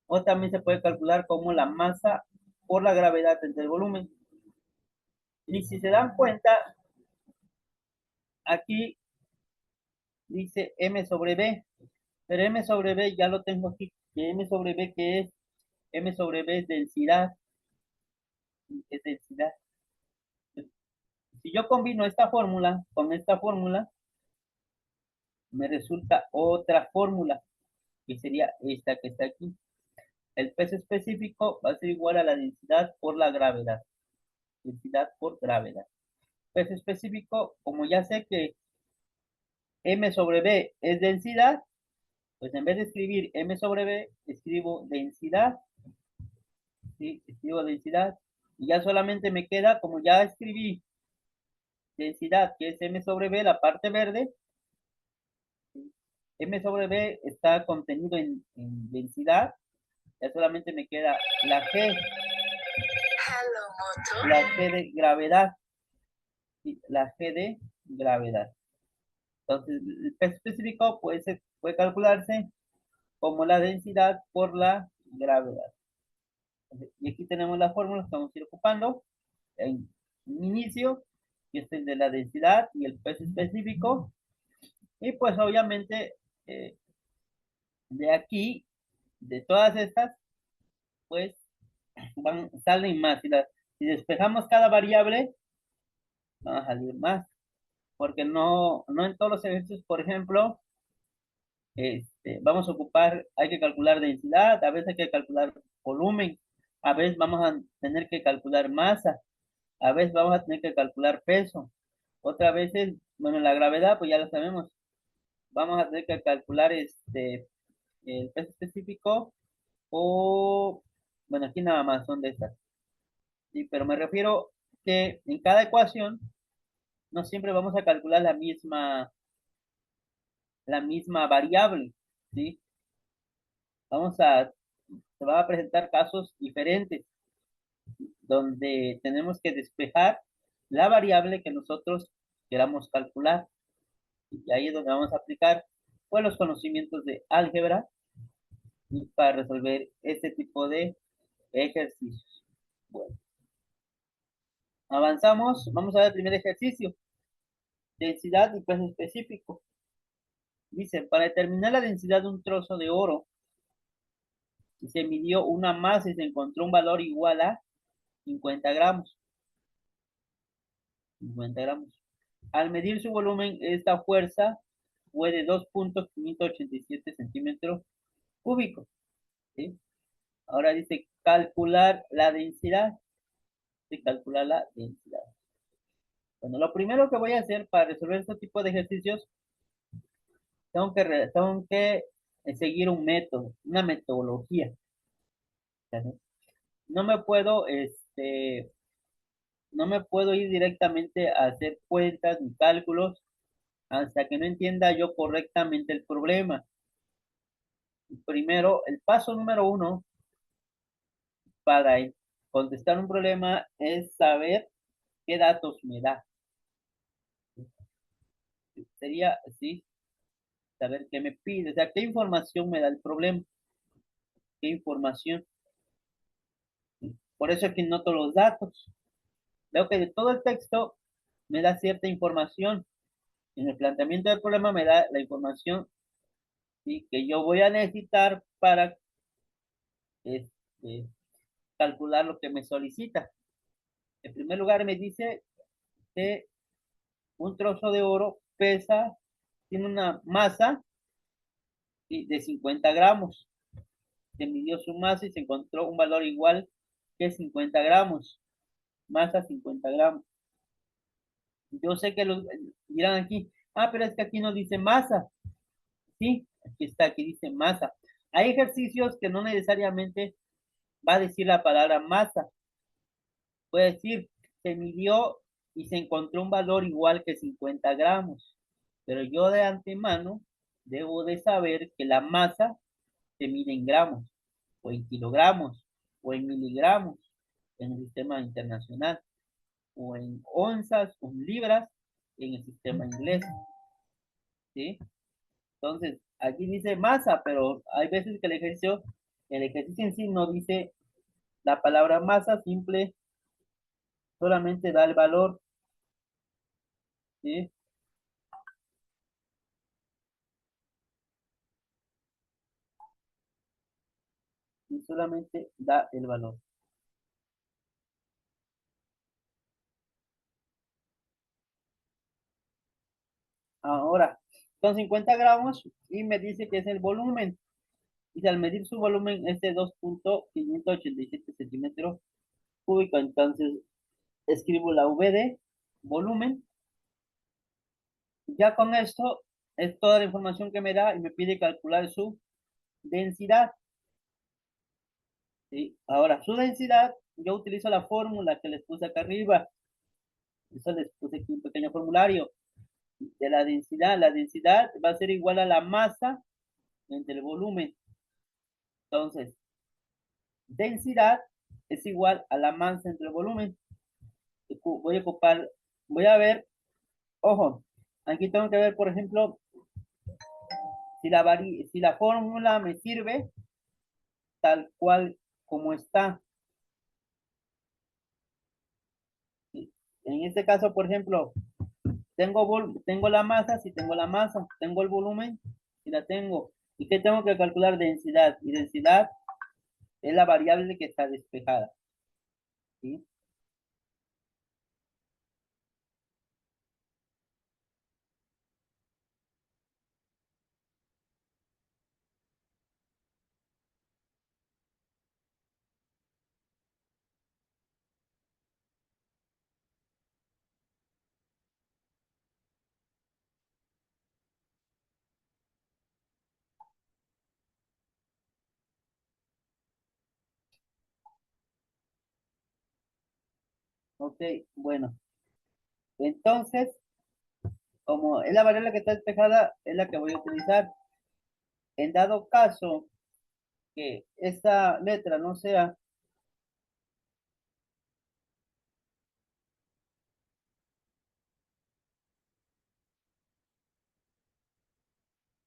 o también se puede calcular como la masa por la gravedad entre el volumen. Y si se dan cuenta, aquí dice M sobre B, pero M sobre B ya lo tengo aquí, que M sobre B que es, M sobre B es densidad. Si yo combino esta fórmula con esta fórmula, me resulta otra fórmula, que sería esta que está aquí. El peso específico va a ser igual a la densidad por la gravedad. Densidad por gravedad. Peso específico, como ya sé que M sobre B es densidad, pues en vez de escribir M sobre B, escribo densidad. ¿Sí? Escribo densidad. Y ya solamente me queda, como ya escribí densidad, que es M sobre B, la parte verde, M sobre B está contenido en densidad, ya solamente me queda la G, la G de gravedad, ¿sí? La G de gravedad. Entonces, el peso específico puede calcularse como la densidad por la gravedad. Y aquí tenemos la fórmula que vamos a ir ocupando en un inicio, que es el de la densidad y el peso específico. Y pues obviamente eh, de aquí, de todas estas, pues salen más. Si despejamos cada variable, van a salir más. Porque no en todos los ejercicios, por ejemplo, vamos a ocupar, hay que calcular densidad, a veces hay que calcular volumen, a veces vamos a tener que calcular masa, a veces vamos a tener que calcular peso, otras veces, bueno, la gravedad, pues ya lo sabemos, vamos a tener que calcular el peso específico o, bueno, aquí nada más son de estas, ¿sí? Pero me refiero que en cada ecuación no siempre vamos a calcular la misma variable, ¿sí? Vamos a, se van a presentar casos diferentes donde tenemos que despejar la variable que nosotros queramos calcular. Y ahí es donde vamos a aplicar pues, los conocimientos de álgebra y para resolver este tipo de ejercicios. Bueno, avanzamos. Vamos a ver el primer ejercicio. Densidad y peso específico. Dice, para determinar la densidad de un trozo de oro, se midió una masa y se encontró un valor igual a 50 gramos. 50 gramos. Al medir su volumen, esta fuerza fue de 2.587 centímetros cúbicos. ¿Sí? Ahora dice calcular la densidad. Sí, calcular la densidad. Bueno, lo primero que voy a hacer para resolver este tipo de ejercicios, tengo que seguir un método, una metodología. ¿Sí? No me puedo, no me puedo ir directamente a hacer cuentas ni cálculos hasta que no entienda yo correctamente el problema. Primero, el paso número uno para contestar un problema es saber qué datos me da. Sería así, saber qué me pide, o sea, qué información me da el problema, qué información. Por eso es que noto los datos. Veo que de todo el texto me da cierta información. En el planteamiento del problema me da la información, ¿sí? Que yo voy a necesitar para este, calcular lo que me solicita. En primer lugar me dice que un trozo de oro tiene una masa, ¿sí? De 50 gramos. Se midió su masa y se encontró un valor igual que 50 gramos. Masa 50 gramos. Yo sé que los dirán aquí, pero es que aquí no dice masa. Sí, aquí está, aquí dice masa. Hay ejercicios que no necesariamente va a decir la palabra masa. Puede decir, se midió y se encontró un valor igual que 50 gramos. Pero yo de antemano debo de saber que la masa se mide en gramos, o en kilogramos, o en miligramos en el sistema internacional, o en onzas, o en libras en el sistema inglés. ¿Sí? Entonces, aquí dice masa, pero hay veces que el ejercicio El ejercicio en sí no dice la palabra masa, simple, solamente da el valor, ¿sí? Y solamente da el valor. Ahora, son 50 gramos y me dice que es el volumen. Y al medir su volumen es de 2.587 centímetros cúbicos. Entonces, escribo la V de volumen. Ya con esto es toda la información que me da y me pide calcular su densidad. ¿Sí? Ahora, su densidad, yo utilizo la fórmula que les puse acá arriba. Eso les puse aquí un pequeño formulario de la densidad. La densidad va a ser igual a la masa entre el volumen. Entonces, densidad es igual a la masa entre el volumen. Voy a ocupar, voy a ver, ojo, aquí tengo que ver, por ejemplo, si la fórmula me sirve tal cual como está. En este caso, por ejemplo, tengo la masa, si tengo la masa, tengo el volumen, si la tengo. ¿Y qué tengo que calcular? Densidad. Y densidad es la variable que está despejada. ¿Sí? Ok, bueno. Entonces, como es la variable que está despejada, es la que voy a utilizar. En dado caso que esa letra no sea,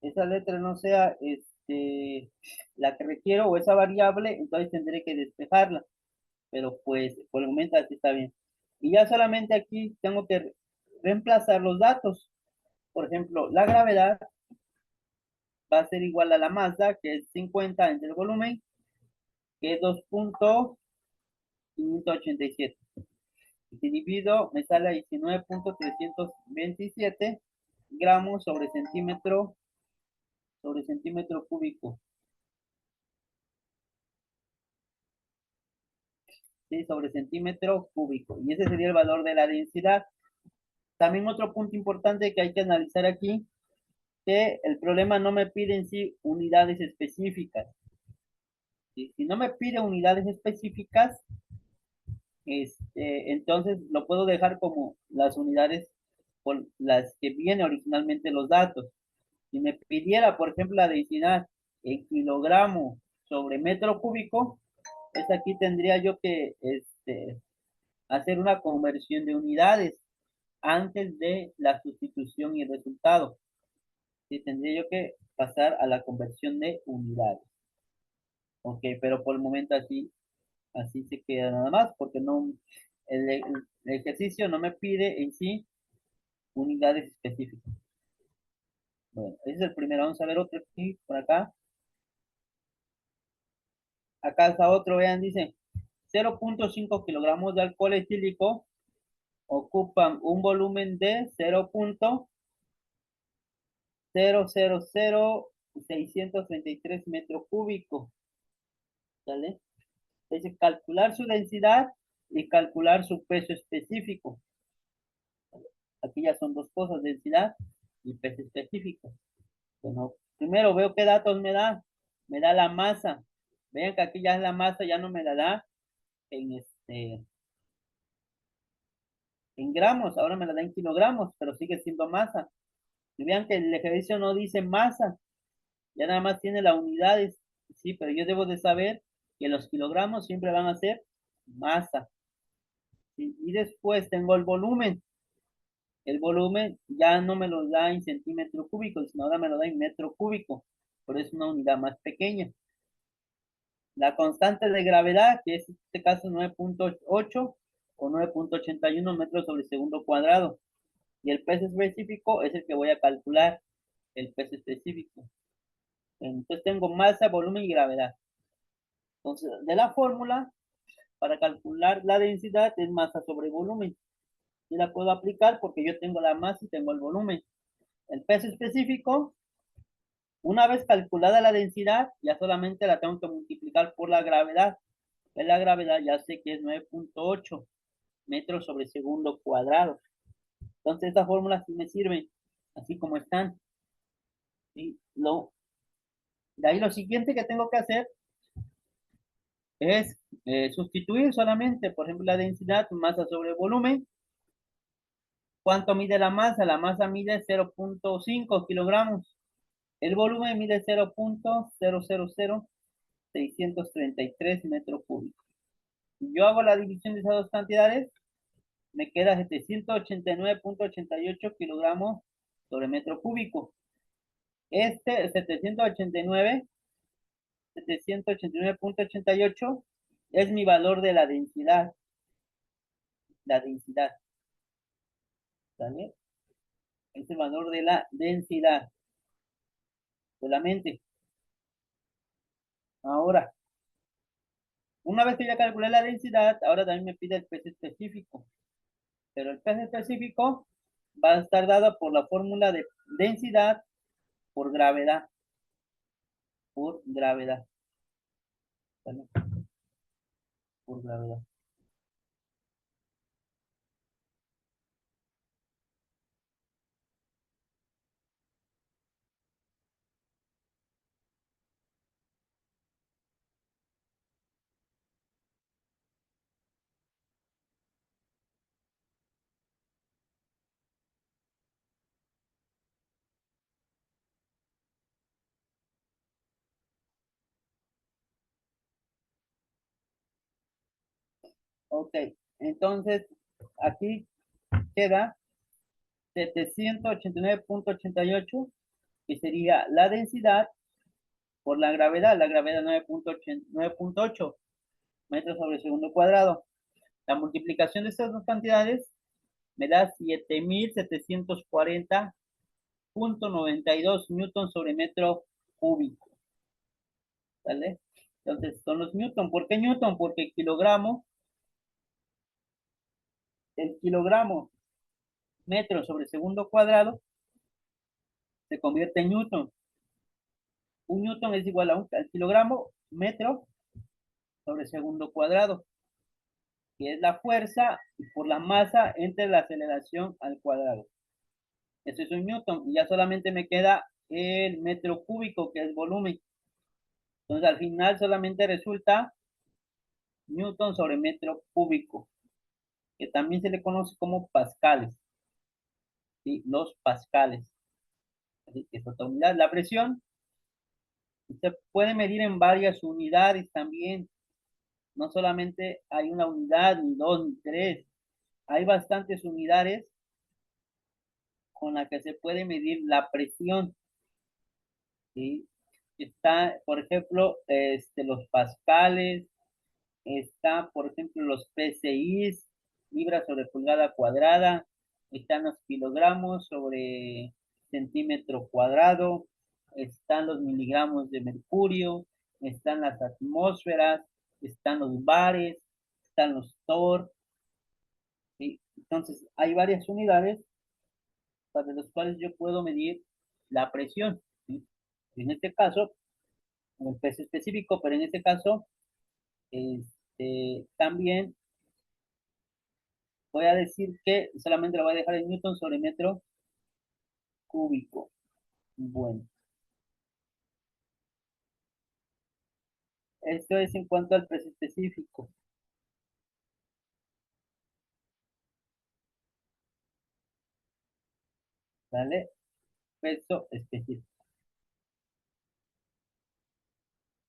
esa letra no sea la que requiero o esa variable, entonces tendré que despejarla. Pero pues por el momento así está bien. Y ya solamente aquí tengo que reemplazar los datos. Por ejemplo, la gravedad va a ser igual a la masa, que es 50 entre el volumen, que es 2.587. Si divido, me sale a 19.327 gramos sobre centímetro cúbico. Sí, sobre centímetro cúbico. Y ese sería el valor de la densidad. También otro punto importante que hay que analizar aquí, que el problema no me pide en sí unidades específicas. Si no me pide unidades específicas, entonces lo puedo dejar como las unidades por las que vienen originalmente los datos. Si me pidiera, por ejemplo, la densidad en kilogramo sobre metro cúbico, es aquí tendría yo que hacer una conversión de unidades antes de la sustitución y el resultado. Sí, tendría yo que pasar a la conversión de unidades. Ok, pero por el momento así se queda nada más, porque no, el ejercicio no me pide en sí unidades específicas. Bueno, ese es el primero. Vamos a ver otro aquí, por acá. Acá está otro, vean, dice 0.5 kilogramos de alcohol etílico ocupan un volumen de 0.000633 metros cúbicos. ¿Sale? Es calcular su densidad y calcular su peso específico. Aquí ya son dos cosas, densidad y peso específico. Bueno, primero veo qué datos me da. Me da la masa. Vean que aquí ya es la masa, ya no me la da en en gramos, ahora me la da en kilogramos, pero sigue siendo masa. Y vean que el ejercicio no dice masa, ya nada más tiene las unidades. Sí, pero yo debo de saber que los kilogramos siempre van a ser masa. ¿Sí? Y después tengo el volumen. El volumen ya no me lo da en centímetro cúbico, sino ahora me lo da en metro cúbico. Por eso es una unidad más pequeña. La constante de gravedad, que es en este caso 9.8 o 9.81 metros sobre segundo cuadrado. Y el peso específico es el que voy a calcular, el peso específico. Entonces tengo masa, volumen y gravedad. Entonces, de la fórmula, para calcular la densidad es masa sobre volumen. Y la puedo aplicar porque yo tengo la masa y tengo el volumen. El peso específico, una vez calculada la densidad, ya solamente la tengo que multiplicar por la gravedad. La gravedad ya sé que es 9.8 metros sobre segundo cuadrado. Entonces, estas fórmulas sí me sirven, así como están. ¿Sí? De ahí lo siguiente que tengo que hacer es sustituir solamente, por ejemplo, la densidad, masa sobre volumen. ¿Cuánto mide la masa? La masa mide 0.5 kilogramos. El volumen mide 0.000633 metros cúbicos. Si yo hago la división de esas dos cantidades, me queda 789.88 kilogramos sobre metro cúbico. Este 789.88 es mi valor de la densidad, ¿vale? Es el valor de la densidad solamente. Ahora, una vez que ya calculé la densidad, ahora también me pide el peso específico. Pero el peso específico va a estar dado por la fórmula de densidad por gravedad, por gravedad, ¿vale? Por gravedad. Ok, entonces aquí queda 789.88, que sería la densidad por la gravedad 9.8 metros sobre segundo cuadrado. La multiplicación de estas dos cantidades me da 7.740.92 newton sobre metro cúbico, ¿vale? Entonces, son los newton. ¿Por qué newton? Porque el kilogramo metro sobre segundo cuadrado se convierte en newton. Un newton es igual a al kilogramo metro sobre segundo cuadrado, que es la fuerza por la masa entre la aceleración al cuadrado. Eso es un newton. Y ya solamente me queda el metro cúbico, que es volumen. Entonces, al final solamente resulta newton sobre metro cúbico, que también se le conoce como pascales. ¿Sí? Los pascales. Así que es otra unidad. La presión se puede medir en varias unidades también. No solamente hay una unidad, ni dos, ni tres. Hay bastantes unidades con las que se puede medir la presión. ¿Sí? Está, por ejemplo, los pascales, está, por ejemplo, los PSIs, libras sobre pulgada cuadrada, están los kilogramos sobre centímetro cuadrado, están los miligramos de mercurio, están las atmósferas, están los bares, están los torr, ¿sí? Entonces, hay varias unidades para las cuales yo puedo medir la presión, ¿sí? En este caso, un peso específico, pero en este caso, también voy a decir que solamente lo voy a dejar en newton sobre metro cúbico. Bueno, esto es en cuanto al peso específico, ¿vale? Peso específico.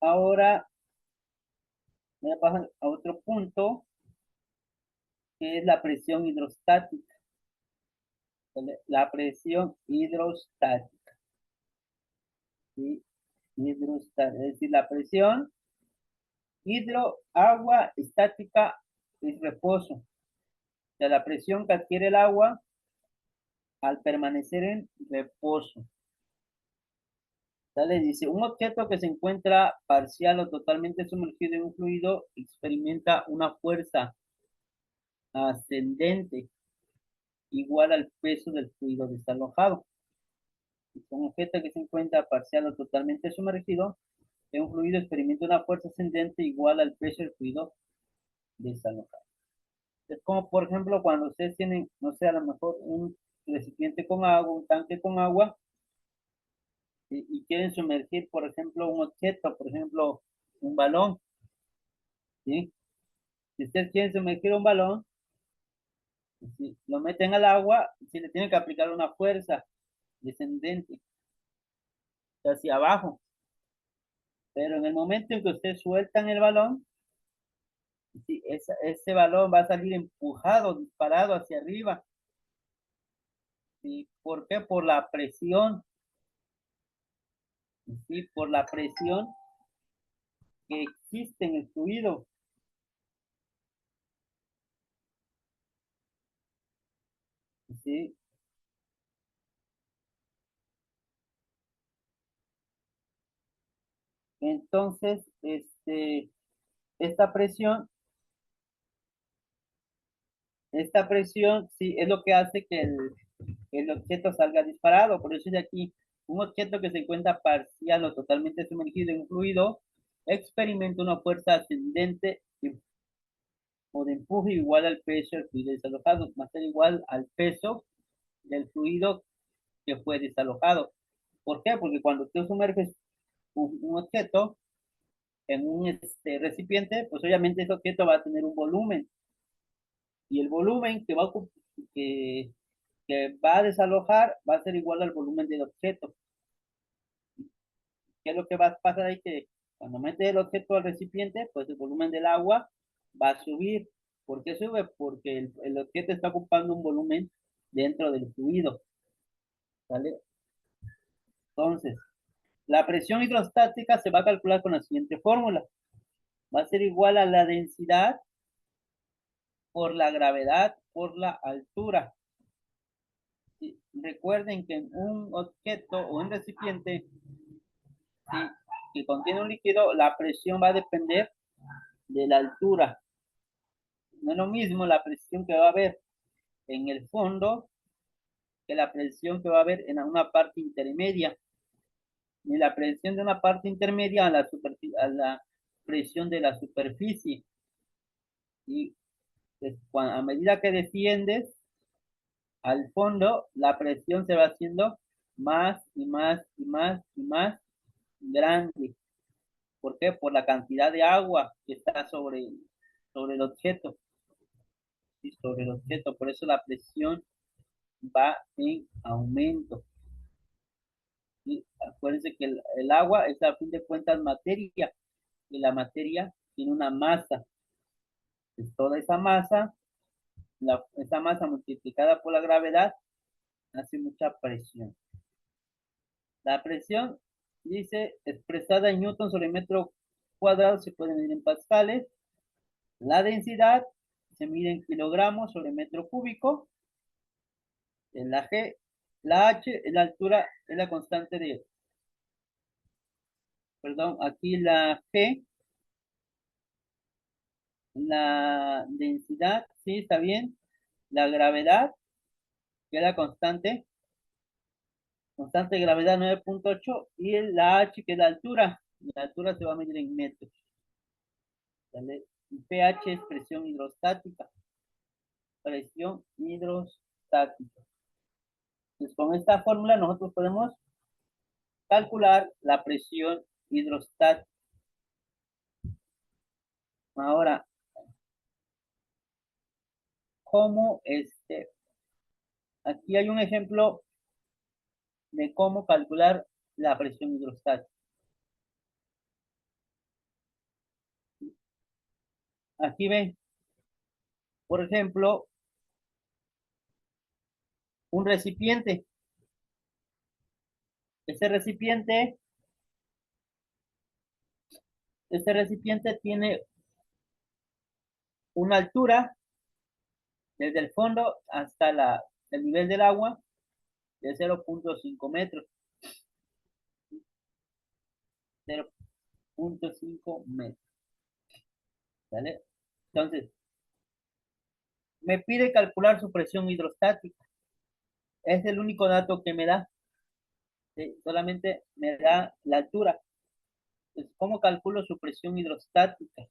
Ahora voy a pasar a otro punto, que es la presión hidrostática, ¿vale? La presión hidrostática, ¿sí? Hidrostática, es decir, la presión Agua estática es reposo. O sea, la presión que adquiere el agua al permanecer en reposo. ¿Sale? Dice, un objeto que se encuentra parcial o totalmente sumergido en un fluido experimenta una fuerza ascendente igual al peso del fluido desalojado. Un objeto que se encuentra parcial o totalmente sumergido en un fluido experimenta una fuerza ascendente igual al peso del fluido desalojado. Es como, por ejemplo, cuando ustedes tienen, no sé, a lo mejor un recipiente con agua, un tanque con agua, y quieren sumergir, por ejemplo, un objeto, por ejemplo, un balón, ¿sí? Si ustedes quieren sumergir un balón, si lo meten al agua, si le tienen que aplicar una fuerza descendente hacia abajo. Pero en el momento en que ustedes sueltan el balón, sí, ese balón va a salir empujado, disparado hacia arriba. ¿Sí? ¿Por qué? Por la presión. ¿Sí? Por la presión que existe en el fluido. ¿Sí? Entonces, esta presión, esta presión, sí, es lo que hace que el objeto salga disparado. Por eso de aquí, un objeto que se encuentra parcial o totalmente sumergido en un fluido experimenta una fuerza ascendente o de empuje igual al peso del fluido desalojado, va a ser igual al peso del fluido que fue desalojado. ¿Por qué? Porque cuando tú sumerges un objeto en un recipiente, pues obviamente ese objeto va a tener un volumen y el volumen que, que va a desalojar va a ser igual al volumen del objeto. ¿Qué es lo que va a pasar ahí? Que cuando metes el objeto al recipiente, pues el volumen del agua va a subir. ¿Por qué sube? Porque el objeto está ocupando un volumen dentro del fluido. ¿Vale? Entonces, la presión hidrostática se va a calcular con la siguiente fórmula. Va a ser igual a la densidad por la gravedad por la altura. Y recuerden que en un objeto o un recipiente, ¿sí?, que contiene un líquido, la presión va a depender de la altura. No es lo mismo la presión que va a haber en el fondo que la presión que va a haber en una parte intermedia. Ni la presión de una parte intermedia a la presión de la superficie. Y pues, a medida que desciendes al fondo, la presión se va haciendo más y más y más y más grande. ¿Por qué? Por la cantidad de agua que está sobre el objeto. ¿Sí? Sobre el objeto. Por eso la presión va en aumento. ¿Sí? Acuérdense que el agua es a fin de cuentas materia y la materia tiene una masa. Pues toda esa masa, esa masa multiplicada por la gravedad hace mucha presión. La presión, dice, expresada en newton sobre metro cuadrado, se puede medir en pascales. La densidad se mide en kilogramos sobre metro cúbico. En la G, la H es la altura, es la constante de, perdón, aquí la G, la densidad, sí, está bien. La gravedad, que es la constante de gravedad 9.8, y la H, que es la altura. La altura se va a medir en metros. ¿Vale? Y pH es presión hidrostática. Presión hidrostática. Entonces, con esta fórmula nosotros podemos calcular la presión hidrostática. Ahora, ¿cómo aquí hay un ejemplo de cómo calcular la presión hidrostática? Aquí ven, por ejemplo, un recipiente. Ese recipiente Este recipiente tiene una altura desde el fondo hasta el nivel del agua de 0.5 metros. 0.5 metros. ¿Vale? Entonces, me pide calcular su presión hidrostática. Es el único dato que me da. ¿Sí? Solamente me da la altura. Entonces, ¿cómo calculo su presión hidrostática?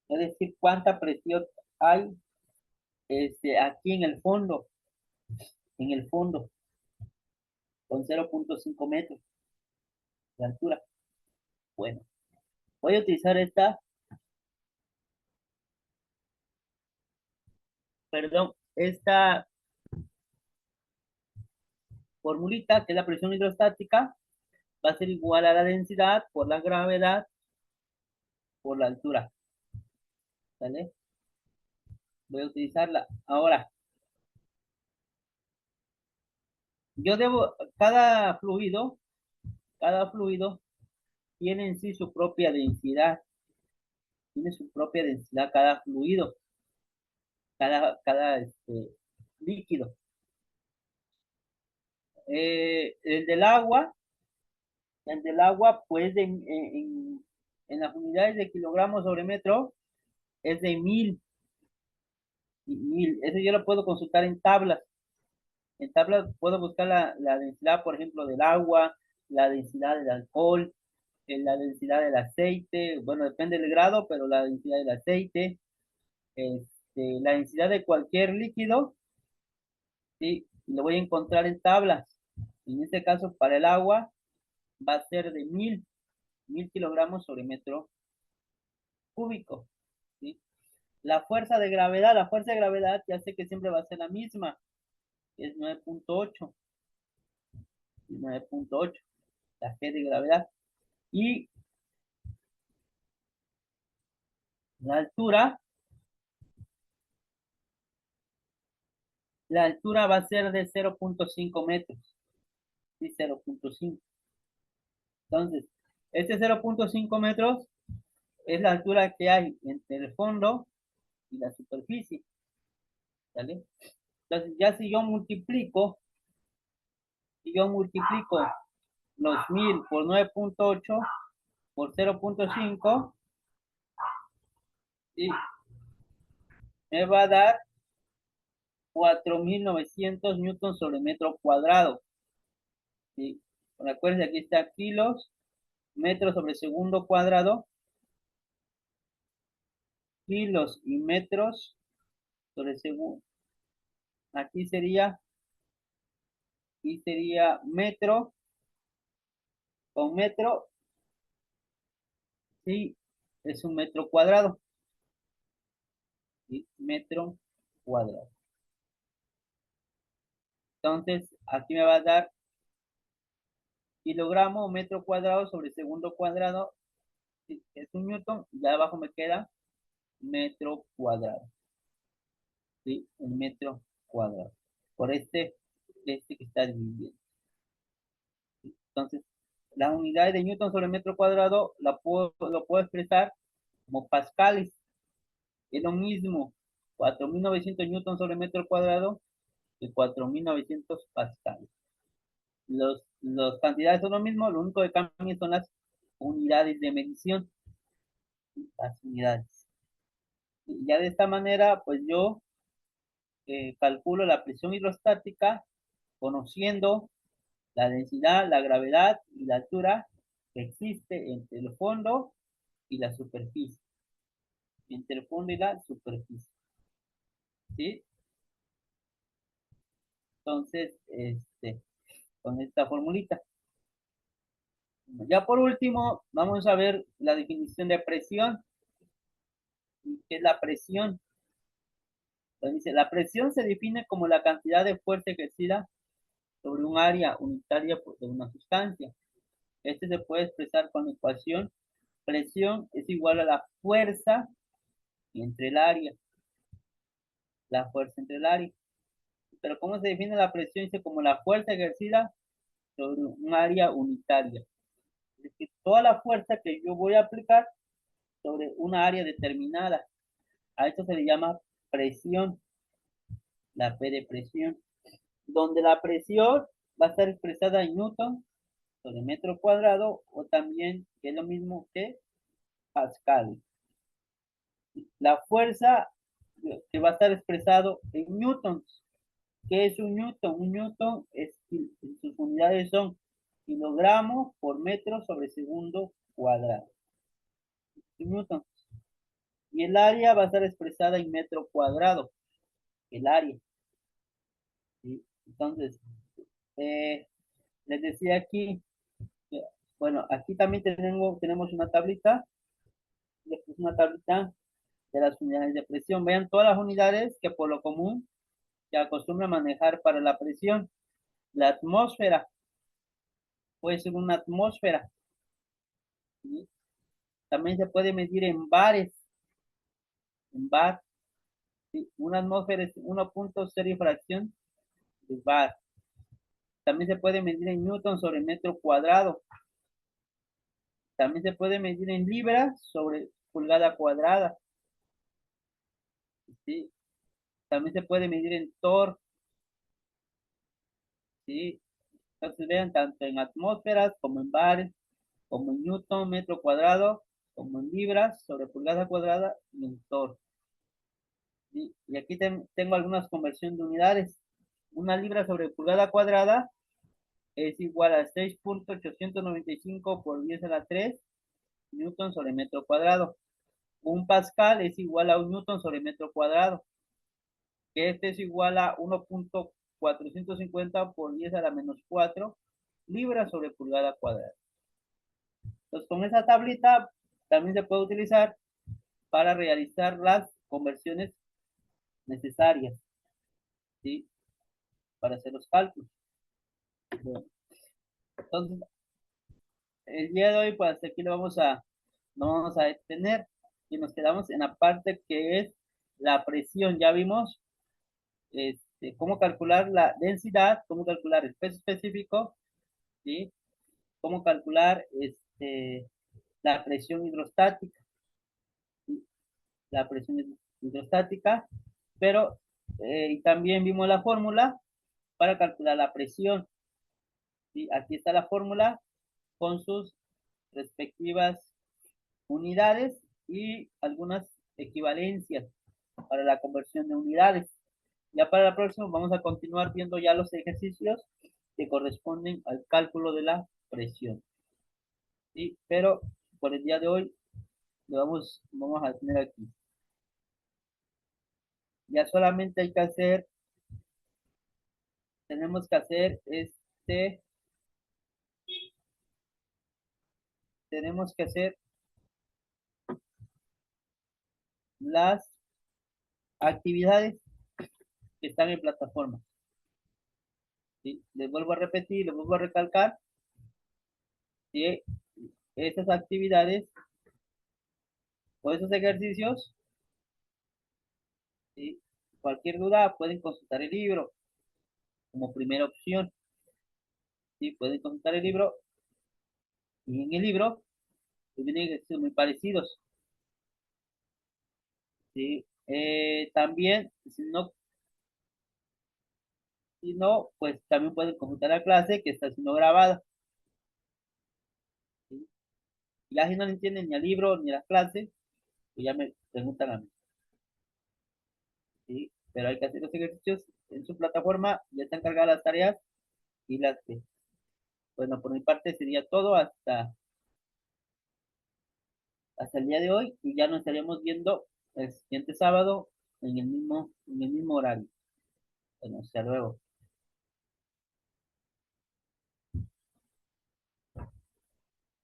Es decir, cuánta presión hay aquí en el fondo, con 0.5 metros de altura. Bueno, voy a utilizar esta formulita, que es la presión hidrostática, va a ser igual a la densidad por la gravedad por la altura. ¿Vale? Voy a utilizarla. Ahora, yo debo, cada fluido tiene en sí su propia densidad. Tiene su propia densidad cada fluido, cada líquido. El del agua, pues en las unidades de kilogramos sobre metro es de 1000. Eso yo lo puedo consultar en tablas. En tablas puedo buscar la densidad, por ejemplo, del agua, la densidad del alcohol, la densidad del aceite, bueno, depende del grado, pero la densidad del aceite, la densidad de cualquier líquido, ¿sí? Lo voy a encontrar en tablas. En este caso, para el agua, va a ser de 1000 kilogramos sobre metro cúbico, ¿sí? La fuerza de gravedad ya sé que siempre va a ser la misma, es 9.8, 9.8, la G de gravedad. Y la altura, la altura va a ser de 0.5 metros, ¿sí? 0.5. Entonces, este 0.5 metros es la altura que hay entre el fondo y la superficie, ¿vale? Entonces, ya si yo multiplico los 1000 por 9.8 por 0.5, ¿sí? Me va a dar 4900 newtons sobre metro cuadrado, ¿sí? Recuerden, aquí está kilos, metros sobre segundo cuadrado, kilos y metros sobre segundo. Aquí sería metro con metro, sí, es un metro cuadrado, ¿sí? Metro cuadrado. Entonces, aquí me va a dar kilogramo o metro cuadrado sobre segundo cuadrado, ¿sí? Es un newton, y abajo me queda metro cuadrado, ¿sí? Un metro cuadrado. Por este que está dividido. Entonces, la unidad de newton sobre metro cuadrado lo puedo expresar como pascales. Es lo mismo, 4900 newton sobre metro cuadrado y 4900 pascales. Las cantidades son lo mismo, lo único que cambia son las unidades de medición, las unidades. Y ya de esta manera, pues yo calculo la presión hidrostática conociendo la densidad, la gravedad y la altura que existe entre el fondo y la superficie. Entre el fondo y la superficie. ¿Sí? Entonces, con esta formulita. Ya por último, vamos a ver la definición de presión. ¿Qué es la presión? Entonces dice, la presión se define como la cantidad de fuerza ejercida sobre un área unitaria de una sustancia. Este se puede expresar con la ecuación: presión es igual a la fuerza entre el área. La fuerza entre el área. Pero ¿cómo se define la presión? Dice como la fuerza ejercida sobre un área unitaria. Es decir, toda la fuerza que yo voy a aplicar sobre una área determinada. A esto se le llama presión, la P de presión, donde la presión va a estar expresada en newton sobre metro cuadrado o también, que es lo mismo que pascal. La fuerza que va a estar expresado en newtons. ¿Qué es un newton? Un newton es, sus unidades son kilogramos por metro sobre segundo cuadrado. Newton. Y el área va a estar expresada en metro cuadrado. El área. ¿Sí? Entonces, eh, les decía aquí, bueno, aquí también tenemos una tablita, es una tablita de las unidades de presión. Vean todas las unidades que por lo común se acostumbra a manejar para la presión. La atmósfera puede ser una atmósfera. ¿Sí? También se puede medir en bares, en bar. ¿Sí? Una atmósfera es 1.0 fracción de bar. También se puede medir en newton sobre metro cuadrado. También se puede medir en libras sobre pulgada cuadrada. ¿Sí? También se puede medir en torr. ¿Sí? Entonces vean, tanto en atmósferas como en bares, como en newton metro cuadrado, como en libras sobre pulgada cuadrada y en torr. ¿Sí? Y aquí tengo algunas conversiones de unidades. Una libra sobre pulgada cuadrada es igual a 6.895 por 10 a la 3 newton sobre metro cuadrado. Un pascal es igual a un newton sobre metro cuadrado, que este es igual a 1.450 por 10 a la menos 4 libras sobre pulgada cuadrada. Entonces, con esa tablita también se puede utilizar para realizar las conversiones necesarias, ¿sí? Para hacer los cálculos. Bueno, entonces, el día de hoy, pues aquí no vamos a detener y nos quedamos en la parte que es la presión. Ya vimos cómo calcular la densidad, cómo calcular el peso específico, ¿sí? Cómo calcular la presión hidrostática, ¿sí? La presión hidrostática, pero y también vimos la fórmula para calcular la presión, ¿sí? Aquí está la fórmula con sus respectivas unidades y algunas equivalencias para la conversión de unidades. Ya para la próxima vamos a continuar viendo ya los ejercicios que corresponden al cálculo de la presión. ¿Sí? Pero por el día de hoy vamos a tener aquí. Ya solamente tenemos que hacer tenemos que hacer las actividades que están en plataforma. ¿Sí? Les vuelvo a repetir, les vuelvo a recalcar, ¿sí? Esas actividades o esos ejercicios, ¿sí? Cualquier duda pueden consultar el libro como primera opción. ¿Sí? Pueden consultar el libro y en el libro pues, vienen ejercicios muy parecidos. ¿Sí? También, si no, pues también pueden consultar la clase que está siendo grabada. ¿Sí? Ya si no le entienden ni al libro ni a las clases, pues ya me preguntan a mí. ¿Sí? Pero hay que hacer los ejercicios en su plataforma, ya están cargadas las tareas y bueno, por mi parte sería todo hasta el día de hoy y ya nos estaríamos viendo el siguiente sábado en el mismo horario. Bueno, hasta luego.